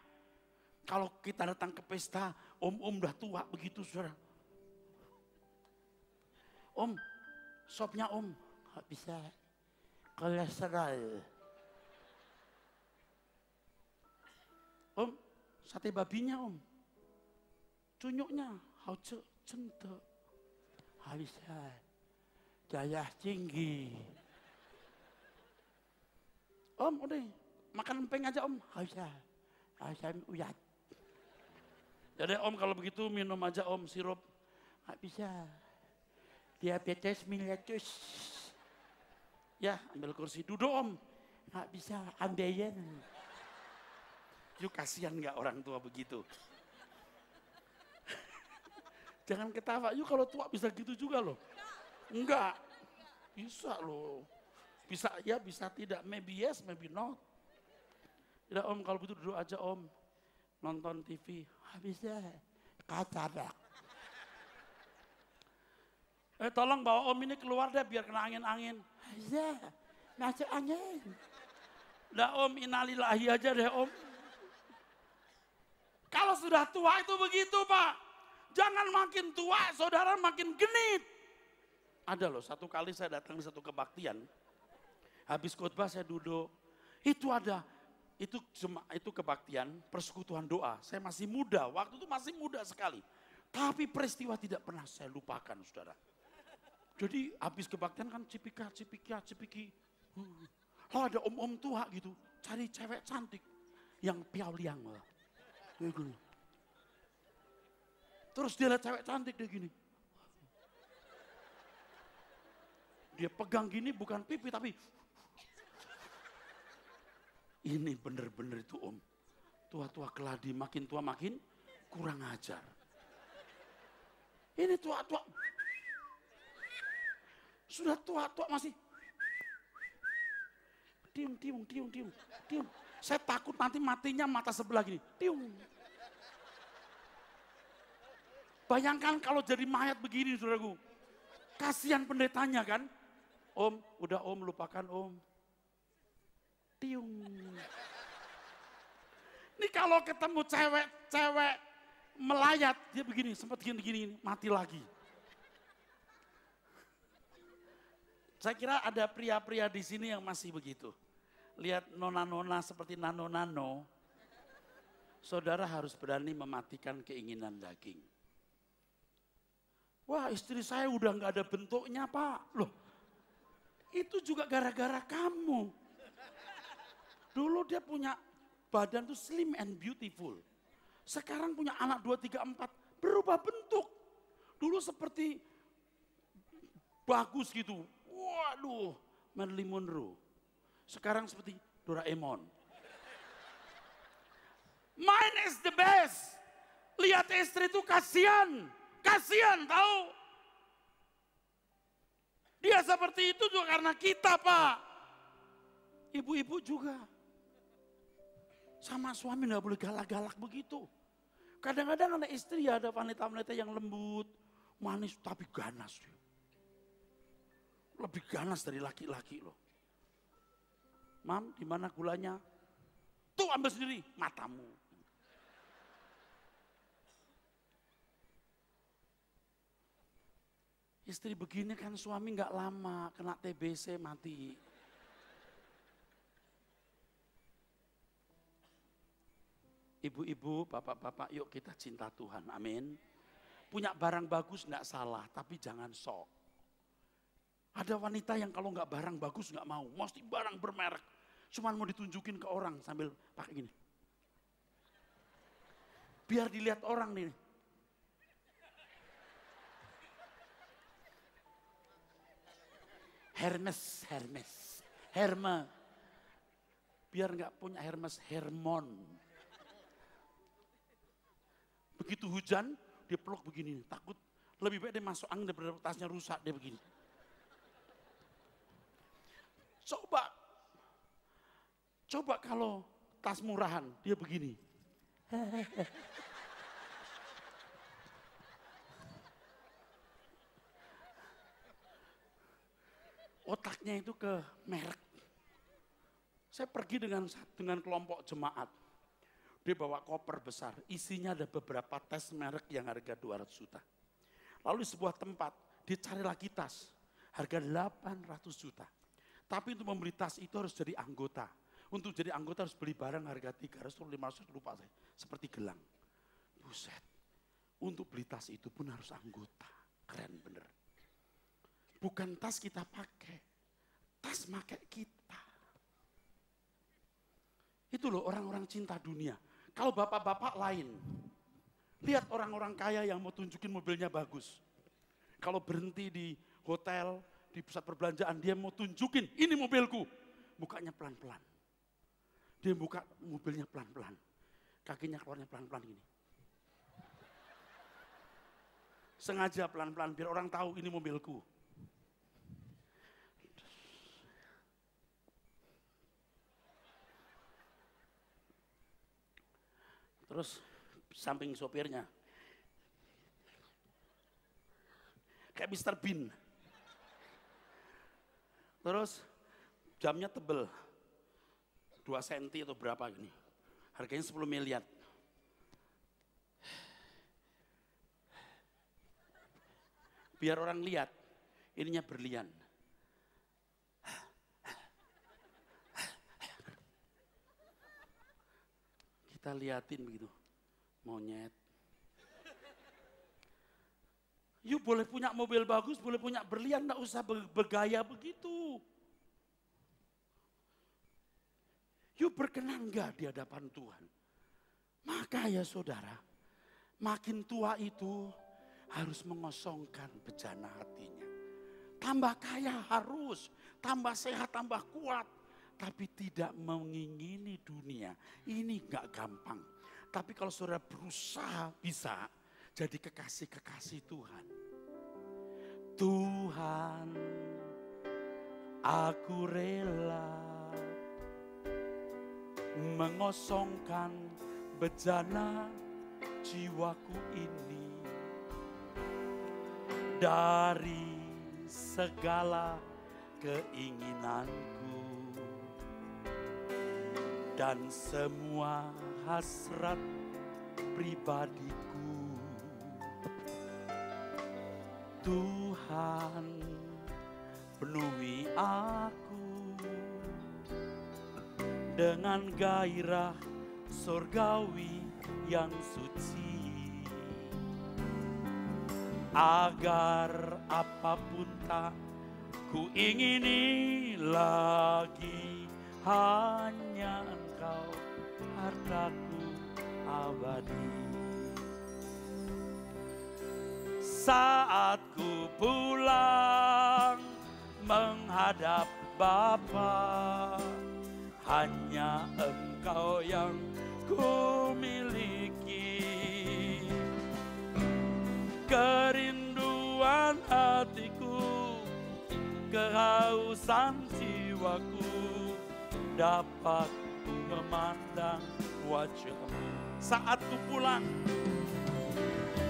Kalau kita datang ke pesta, om-om udah tua begitu saudara. Om, sopnya om. Gak bisa. Kolesterol. Om, sate babinya om. Cunyuknya, hauce. Centek, halisan, darah tinggi. Om udah makan empeng aja om, halisan uyat. Jadi om kalau begitu minum aja om sirup. Gak bisa, diabetes mellitus. Ya ambil kursi, duduk om. Gak bisa, ambeien. Yuk kasihan nggak orang tua begitu? Jangan ketawa, yuk kalau tua bisa gitu juga loh. Enggak, bisa loh. Bisa ya, bisa tidak. Maybe yes, maybe not. Tidak om, kalau begitu duduk aja om. Nonton TV, habisnya kacau. Tolong bawa om ini keluar deh biar kena angin-angin. Iya, masuk angin. Udah om, innalillahi aja deh om. Kalau sudah tua itu begitu Pak. Jangan makin tua, saudara makin genit. Ada loh, satu kali saya datang di satu kebaktian. Habis khotbah saya duduk. Itu ada, itu kebaktian, persekutuan doa. Saya masih muda, waktu itu masih muda sekali. Tapi peristiwa tidak pernah saya lupakan saudara. Jadi habis kebaktian kan cipiki. Lalu ada om-om tua gitu, cari cewek cantik yang piao liang. Terus dia lihat cewek cantik dia gini. Dia pegang gini bukan pipi tapi ini bener-bener itu om. Tua-tua keladi, makin tua makin kurang ajar. Ini tua-tua. Sudah tua-tua masih. Tiung. Saya takut nanti matinya mata sebelah gini. Tiung. Bayangkan kalau jadi mayat begini saudaraku. Kasihan pendetanya kan. Om, udah om lupakan om. Tiung. Ini kalau ketemu cewek melayat, dia begini, sempat gini, mati lagi. Saya kira ada pria-pria di sini yang masih begitu. Lihat nona-nona seperti nano-nano, saudara harus berani mematikan keinginan daging. Wah istri saya udah gak ada bentuknya Pak. Loh, itu juga gara-gara kamu. Dulu dia punya badan tuh slim and beautiful. Sekarang punya anak 2, 3, 4, berubah bentuk. Dulu seperti bagus gitu. Waduh, Marilyn Monroe. Sekarang seperti Doraemon. Mine is the best. Lihat istri itu kasihan tahu. Dia seperti itu juga karena kita Pak. Ibu-ibu juga. Sama suami gak boleh galak-galak begitu. Kadang-kadang ada istri ada wanita-wanita yang lembut, manis tapi ganas. Lebih ganas dari laki-laki loh. Mam, di mana gulanya? Tuh ambil sendiri, matamu. Istri begini kan suami nggak lama, kena TBC mati. Ibu-ibu, bapak-bapak, yuk kita cinta Tuhan, amin. Punya barang bagus nggak salah, tapi jangan sok. Ada wanita yang kalau nggak barang bagus nggak mau, mesti barang bermerek. Cuman mau ditunjukin ke orang sambil pakai gini. Biar dilihat orang nih. Hermes. Biar nggak punya Hermes, Hermon. Begitu hujan, dia peluk begini, takut lebih baik dia masuk angin daripada tasnya rusak, dia begini. Coba kalau tas murahan, dia begini. Otaknya itu ke merek. Saya pergi dengan kelompok jemaat. Dia bawa koper besar, isinya ada beberapa tas merek yang harga 200 juta. Lalu di sebuah tempat, dia cari lagi tas, harga 800 juta. Tapi untuk membeli tas itu harus jadi anggota. Untuk jadi anggota harus beli barang harga 300 atau 500, lupa saya. Seperti gelang. Buset, untuk beli tas itu pun harus anggota. Keren bener. Bukan tas kita pakai, tas pakai kita. Itu loh orang-orang cinta dunia. Kalau bapak-bapak lain, lihat orang-orang kaya yang mau tunjukin mobilnya bagus. Kalau berhenti di hotel, di pusat perbelanjaan, dia mau tunjukin, ini mobilku. Bukanya pelan-pelan. Dia buka mobilnya pelan-pelan. kakinya keluarnya pelan-pelan gini. Sengaja pelan-pelan biar orang tahu ini mobilku. Terus samping sopirnya kayak Mr. Bean. Terus jamnya tebel 2 cm atau berapa gini. Harganya 10 miliar. Biar orang lihat ininya berlian. Kita liatin begitu, monyet. You boleh punya mobil bagus, boleh punya berlian, enggak usah bergaya begitu. You berkenan enggak di hadapan Tuhan? Maka ya saudara, makin tua itu harus mengosongkan bejana hatinya. Tambah kaya harus, tambah sehat, tambah kuat. Tapi tidak mengingini dunia, ini enggak gampang. Tapi kalau saudara berusaha bisa jadi kekasih-kekasih Tuhan. Tuhan, aku rela mengosongkan bejana jiwaku ini dari segala keinginanku dan semua hasrat pribadiku. Tuhan, penuhi aku dengan gairah surgawi yang suci, agar apapun tak ku ingini lagi, hanya Engkau hartaku abadi. Saat ku pulang menghadap Bapa, hanya Engkau yang ku miliki. Kerinduan hatiku, kehausan jiwaku, dapat memandang wajah-Mu. Saat ku pulang,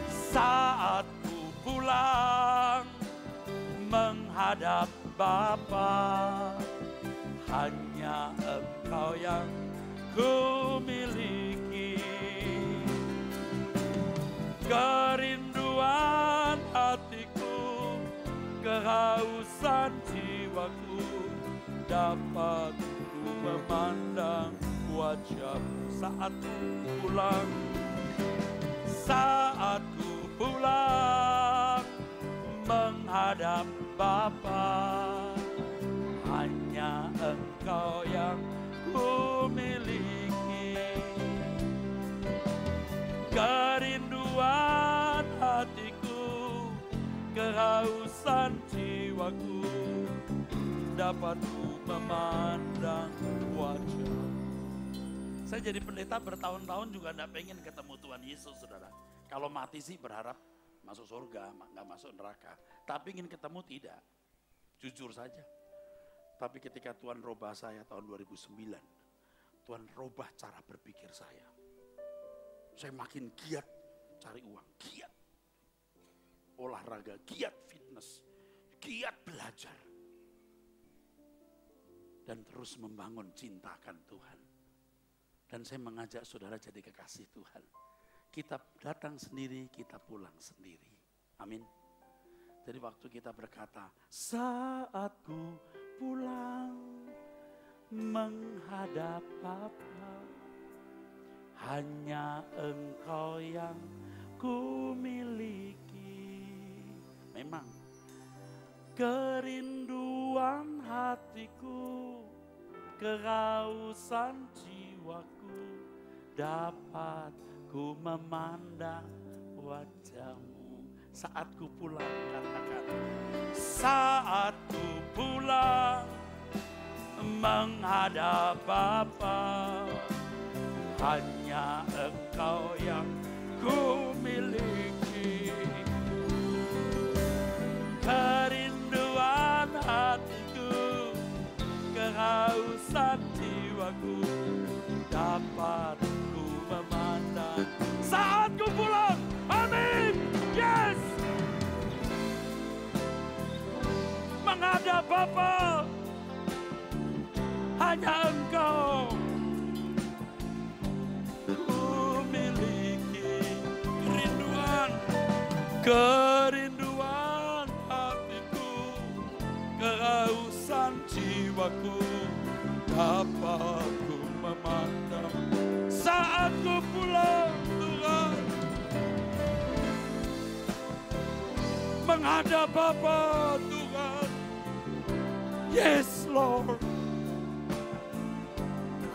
saat ku pulang menghadap Bapa, hanya Engkau yang ku miliki. Kerinduan hatiku, kehausan jiwaku, dapat ku memandang wajah-Mu. Saat ku pulang, saat ku pulang menghadap Bapa, hanya Engkau yang ku miliki. Kerinduan hatiku, kehausan jiwaku, dapat ku memandang wajah. Saya jadi pendeta bertahun-tahun juga tidak pengen ketemu Tuhan Yesus, saudara. Kalau mati sih berharap masuk surga, nggak masuk neraka. Tapi ingin ketemu tidak, jujur saja. Tapi ketika Tuhan robah saya tahun 2009, Tuhan robah cara berpikir saya. Saya makin giat cari uang, giat olahraga, giat fitness, giat belajar. Dan terus membangun cintakan Tuhan. Dan saya mengajak saudara jadi kekasih Tuhan. Kita datang sendiri, kita pulang sendiri. Amin. Jadi waktu kita berkata, saat ku pulang menghadap Bapa, hanya Engkau yang ku miliki. Memang kerinduan hatiku, kehausan jiwaku, dapat ku memandang wajah-Mu. Saat ku pulang, katakan, saat ku pulang menghadap Bapa, hanya hanya Engkau yang ku miliki. Kerinduan hatiku, kehausan jiwaku, dapat ku memandang saat ku pulang. Amin. Yes. Menghadap Bapa, hanya Engkau ku miliki. Kerinduan hatiku, kehausan jiwaku, dapat ku memandang saat ku pulang Tuhan. Menghadap Bapa Tuhan. Yes Lord.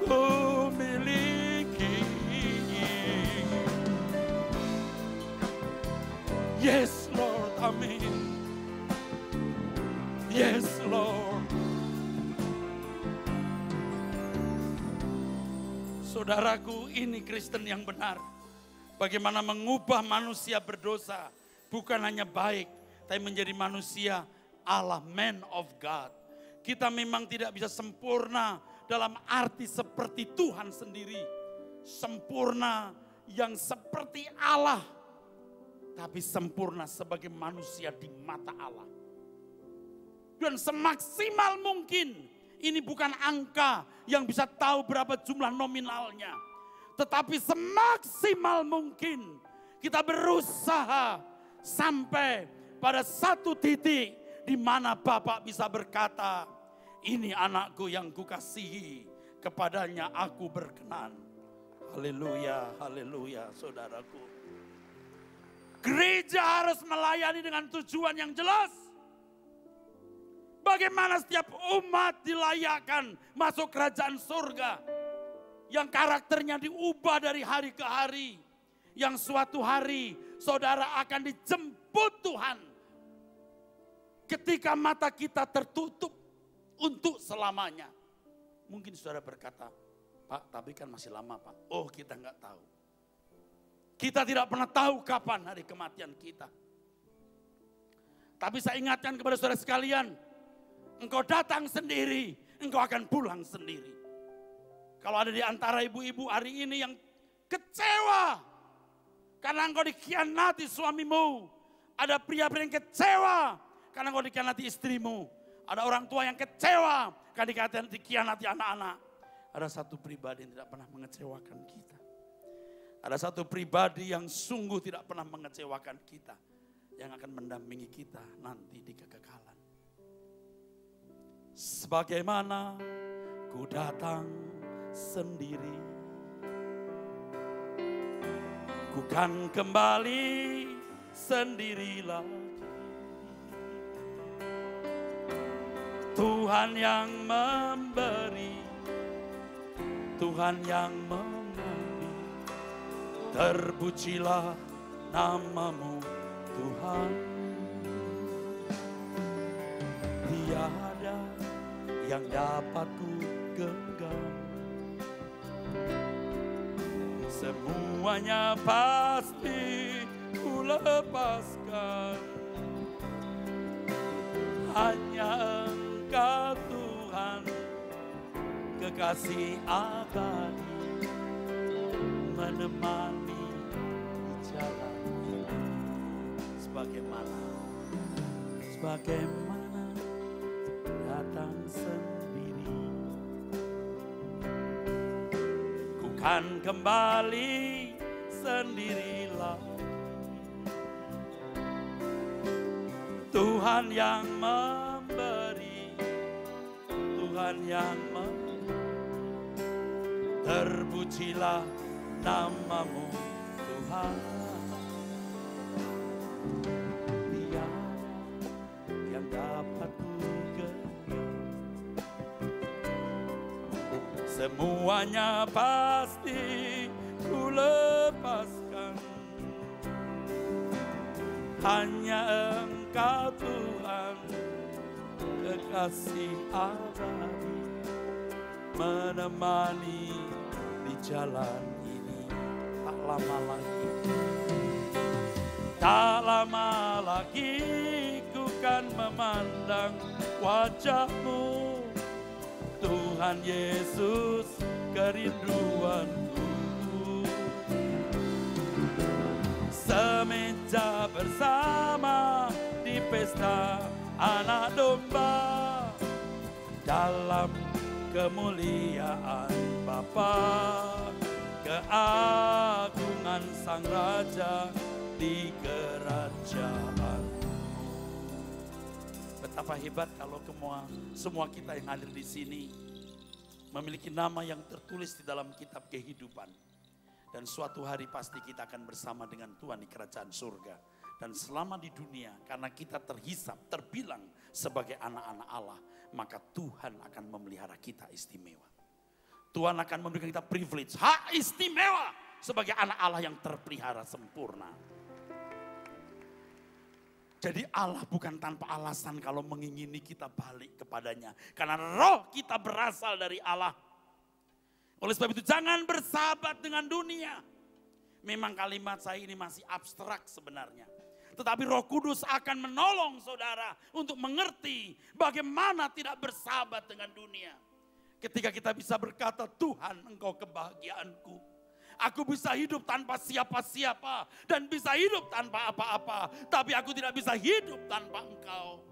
Ku miliki. Yes Lord, amin. Yes Lord. Saudaraku, ini Kristen yang benar. Bagaimana mengubah manusia berdosa, bukan hanya baik, tapi menjadi manusia Allah, man of God. Kita memang tidak bisa sempurna dalam arti seperti Tuhan sendiri. Sempurna yang seperti Allah, tapi sempurna sebagai manusia di mata Allah. Dan semaksimal mungkin, ini bukan angka yang bisa tahu berapa jumlah nominalnya. Tetapi semaksimal mungkin kita berusaha sampai pada satu titik di mana Bapak bisa berkata, ini anakku yang kukasihi, kepadanya aku berkenan. Haleluya, haleluya saudaraku. Gereja harus melayani dengan tujuan yang jelas. Bagaimana setiap umat dilayakkan masuk kerajaan surga. Yang karakternya diubah dari hari ke hari. Yang suatu hari saudara akan dijemput Tuhan. Ketika mata kita tertutup untuk selamanya. Mungkin saudara berkata, Pak tapi kan masih lama Pak. Oh kita nggak tahu. Kita tidak pernah tahu kapan hari kematian kita. Tapi saya ingatkan kepada saudara sekalian, engkau datang sendiri, engkau akan pulang sendiri. Kalau ada di antara ibu-ibu hari ini yang kecewa karena engkau dikhianati suamimu, ada pria-pria yang kecewa karena engkau dikhianati istrimu, ada orang tua yang kecewa karena dikhianati anak-anak. Ada satu pribadi yang tidak pernah mengecewakan kita. Ada satu pribadi yang sungguh tidak pernah mengecewakan kita, yang akan mendampingi kita nanti di kekekalan. Sebagaimana ku datang sendiri, ku kan kembali sendiri lagi. Tuhan yang memberi, Tuhan yang memberi. Terpujilah namamu Tuhan. Tiada yang dapat ku genggam, semuanya pasti ku lepaskan. Hanya Engkau Tuhan, kekasih abadi, menemani di jalan ini. Sebagaimana datang sendiri, ku kan kembali sendiri lagi. Tuhan yang memberi, Tuhan yang memberi. Terpujilah namamu Tuhan. Tiada yang dapat ku genggam, semuanya pasti ku lepaskan. Hanya Engkau Tuhan, kekasih abadi, menemani di jalan ini. lama lagi. Tak lama lagi ku kan memandang wajah-Mu, Tuhan Yesus kerinduanku. Semeja bersama di pesta anak domba, dalam kemuliaan Bapa, keagungan Sang Raja di kerajaan. Betapa hebat kalau semua kita yang hadir di sini memiliki nama yang tertulis di dalam kitab kehidupan. Dan suatu hari pasti kita akan bersama dengan Tuhan di kerajaan surga. Dan selama di dunia, karena kita terhisap, terbilang sebagai anak-anak Allah, maka Tuhan akan memelihara kita istimewa. Tuhan akan memberikan kita privilege, hak istimewa sebagai anak Allah yang terpelihara sempurna. Jadi Allah bukan tanpa alasan kalau mengingini kita balik kepadanya. Karena roh kita berasal dari Allah. Oleh sebab itu jangan bersahabat dengan dunia. Memang kalimat saya ini masih abstrak sebenarnya. Tetapi Roh Kudus akan menolong saudara untuk mengerti bagaimana tidak bersahabat dengan dunia. Ketika kita bisa berkata, Tuhan Engkau kebahagiaanku. Aku bisa hidup tanpa siapa-siapa dan bisa hidup tanpa apa-apa. Tapi aku tidak bisa hidup tanpa Engkau.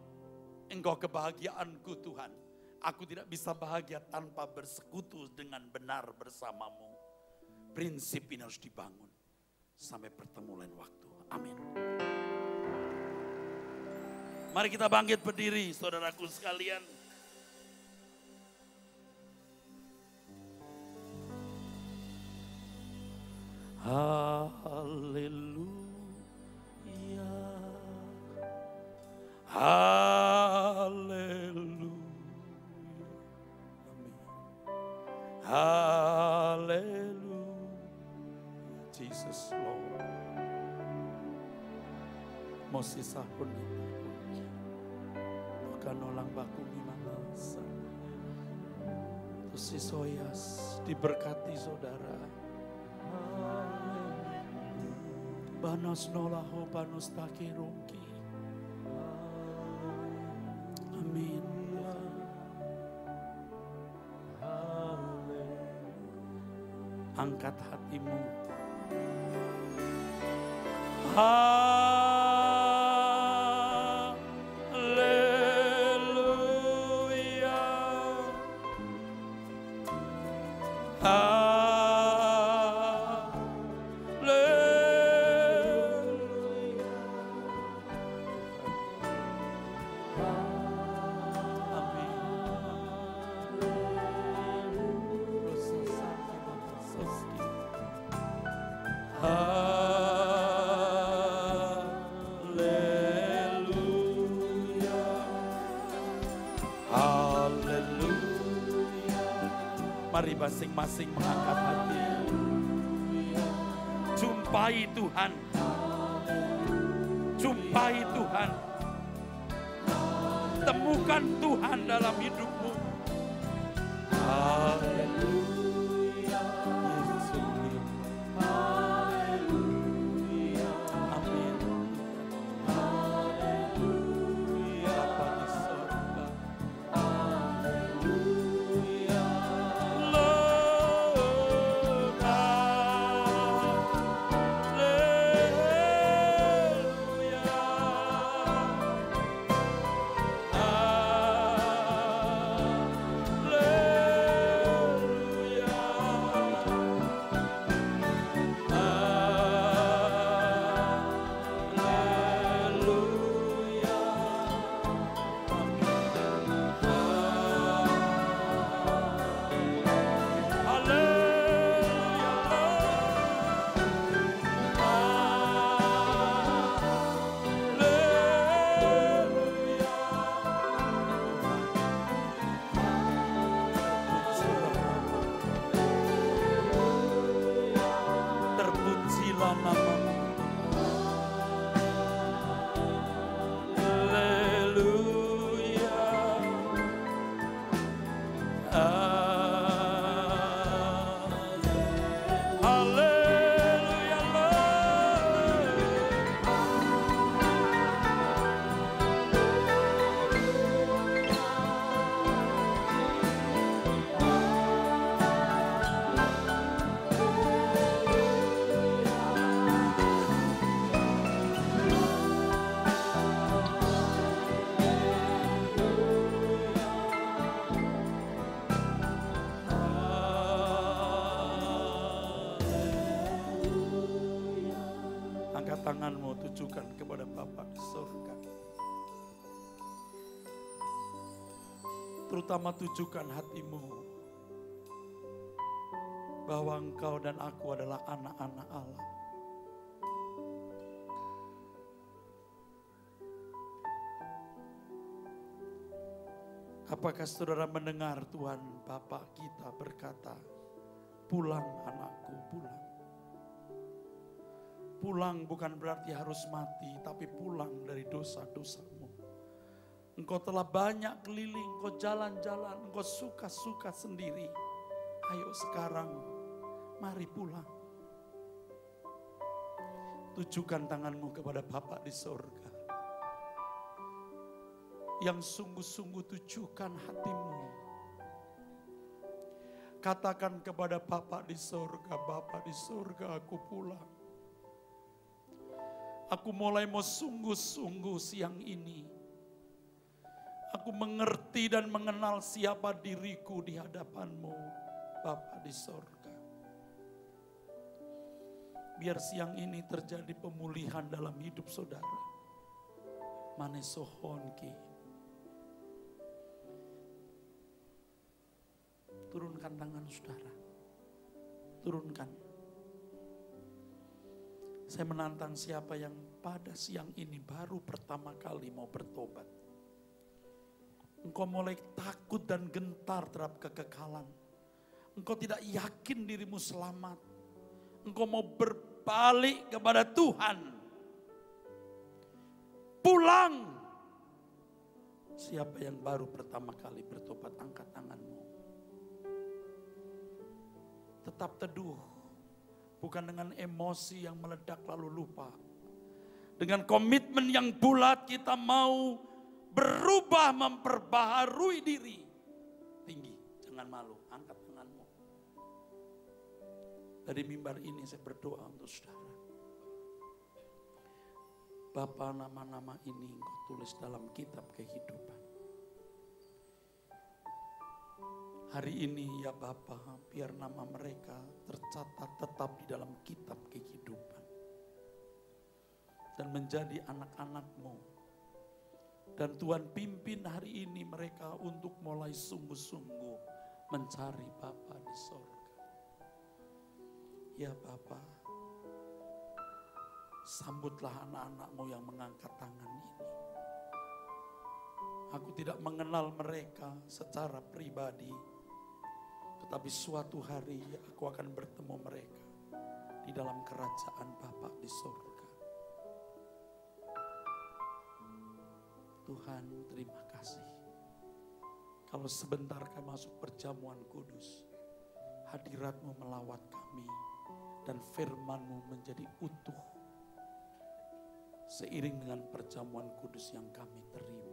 Engkau kebahagiaanku Tuhan. Aku tidak bisa bahagia tanpa bersekutu dengan benar bersama-Mu. Prinsip ini harus dibangun sampai bertemu lain waktu. Amin. Mari kita bangkit berdiri, saudaraku sekalian. Haleluya. Haleluya. Haleluya, Jesus Lord. Moses sahun bukan olang baku mimasa. Tusi soyas diberkati saudara. Banos nolaho banos takirungki. Amin. Angkat hatimu. Haleluya. Mari masing-masing mengangkat hati. Jumpai Tuhan. Jumpai Tuhan. Temukan Tuhan dalam hidupmu. Haleluya. tanganmu tujukan kepada Bapa di surga. Terutama tujukan hatimu bahwa engkau dan aku adalah anak-anak Allah. Apakah saudara mendengar Tuhan Bapa kita berkata, pulang anakku, pulang. Pulang bukan berarti harus mati, tapi pulang dari dosa-dosamu. Engkau telah banyak keliling, engkau jalan-jalan, engkau suka-suka sendiri. Ayo sekarang, mari pulang. Tujukan tanganmu kepada Bapa di surga. Yang sungguh-sungguh tujukan hatimu. Katakan kepada Bapa di surga, Bapa di surga, aku pulang. Aku mulai mau sungguh-sungguh siang ini. Aku mengerti dan mengenal siapa diriku di hadapan-Mu, Bapa di surga. Biar siang ini terjadi pemulihan dalam hidup saudara. Manesohonki. Turunkan tangan saudara. Turunkan. Saya menantang siapa yang pada siang ini baru pertama kali mau bertobat. Engkau mulai takut dan gentar terhadap kekekalan. Engkau tidak yakin dirimu selamat. Engkau mau berbalik kepada Tuhan. Pulang. Siapa yang baru pertama kali bertobat, angkat tanganmu. Tetap teduh, bukan dengan emosi yang meledak lalu lupa. Dengan komitmen yang bulat kita mau berubah, memperbaharui diri. Tinggi, jangan malu, angkat tanganmu. Dari mimbar ini saya berdoa untuk saudara. Bapa, nama-nama ini Engkau tulis dalam kitab kehidupan. Hari ini ya Bapa, biar nama mereka tercatat tetap di dalam kitab kehidupan. Dan menjadi anak-anak-Mu. Dan Tuhan pimpin hari ini mereka untuk mulai sungguh-sungguh mencari Bapa di sorga. Ya Bapa, sambutlah anak-anak-Mu yang mengangkat tangan ini. Aku tidak mengenal mereka secara pribadi. Tetapi suatu hari aku akan bertemu mereka di dalam kerajaan Bapa di surga. Tuhan, terima kasih. Kalau sebentar kami masuk perjamuan kudus, hadirat-Mu melawat kami dan firman-Mu menjadi utuh. Seiring dengan perjamuan kudus yang kami terima.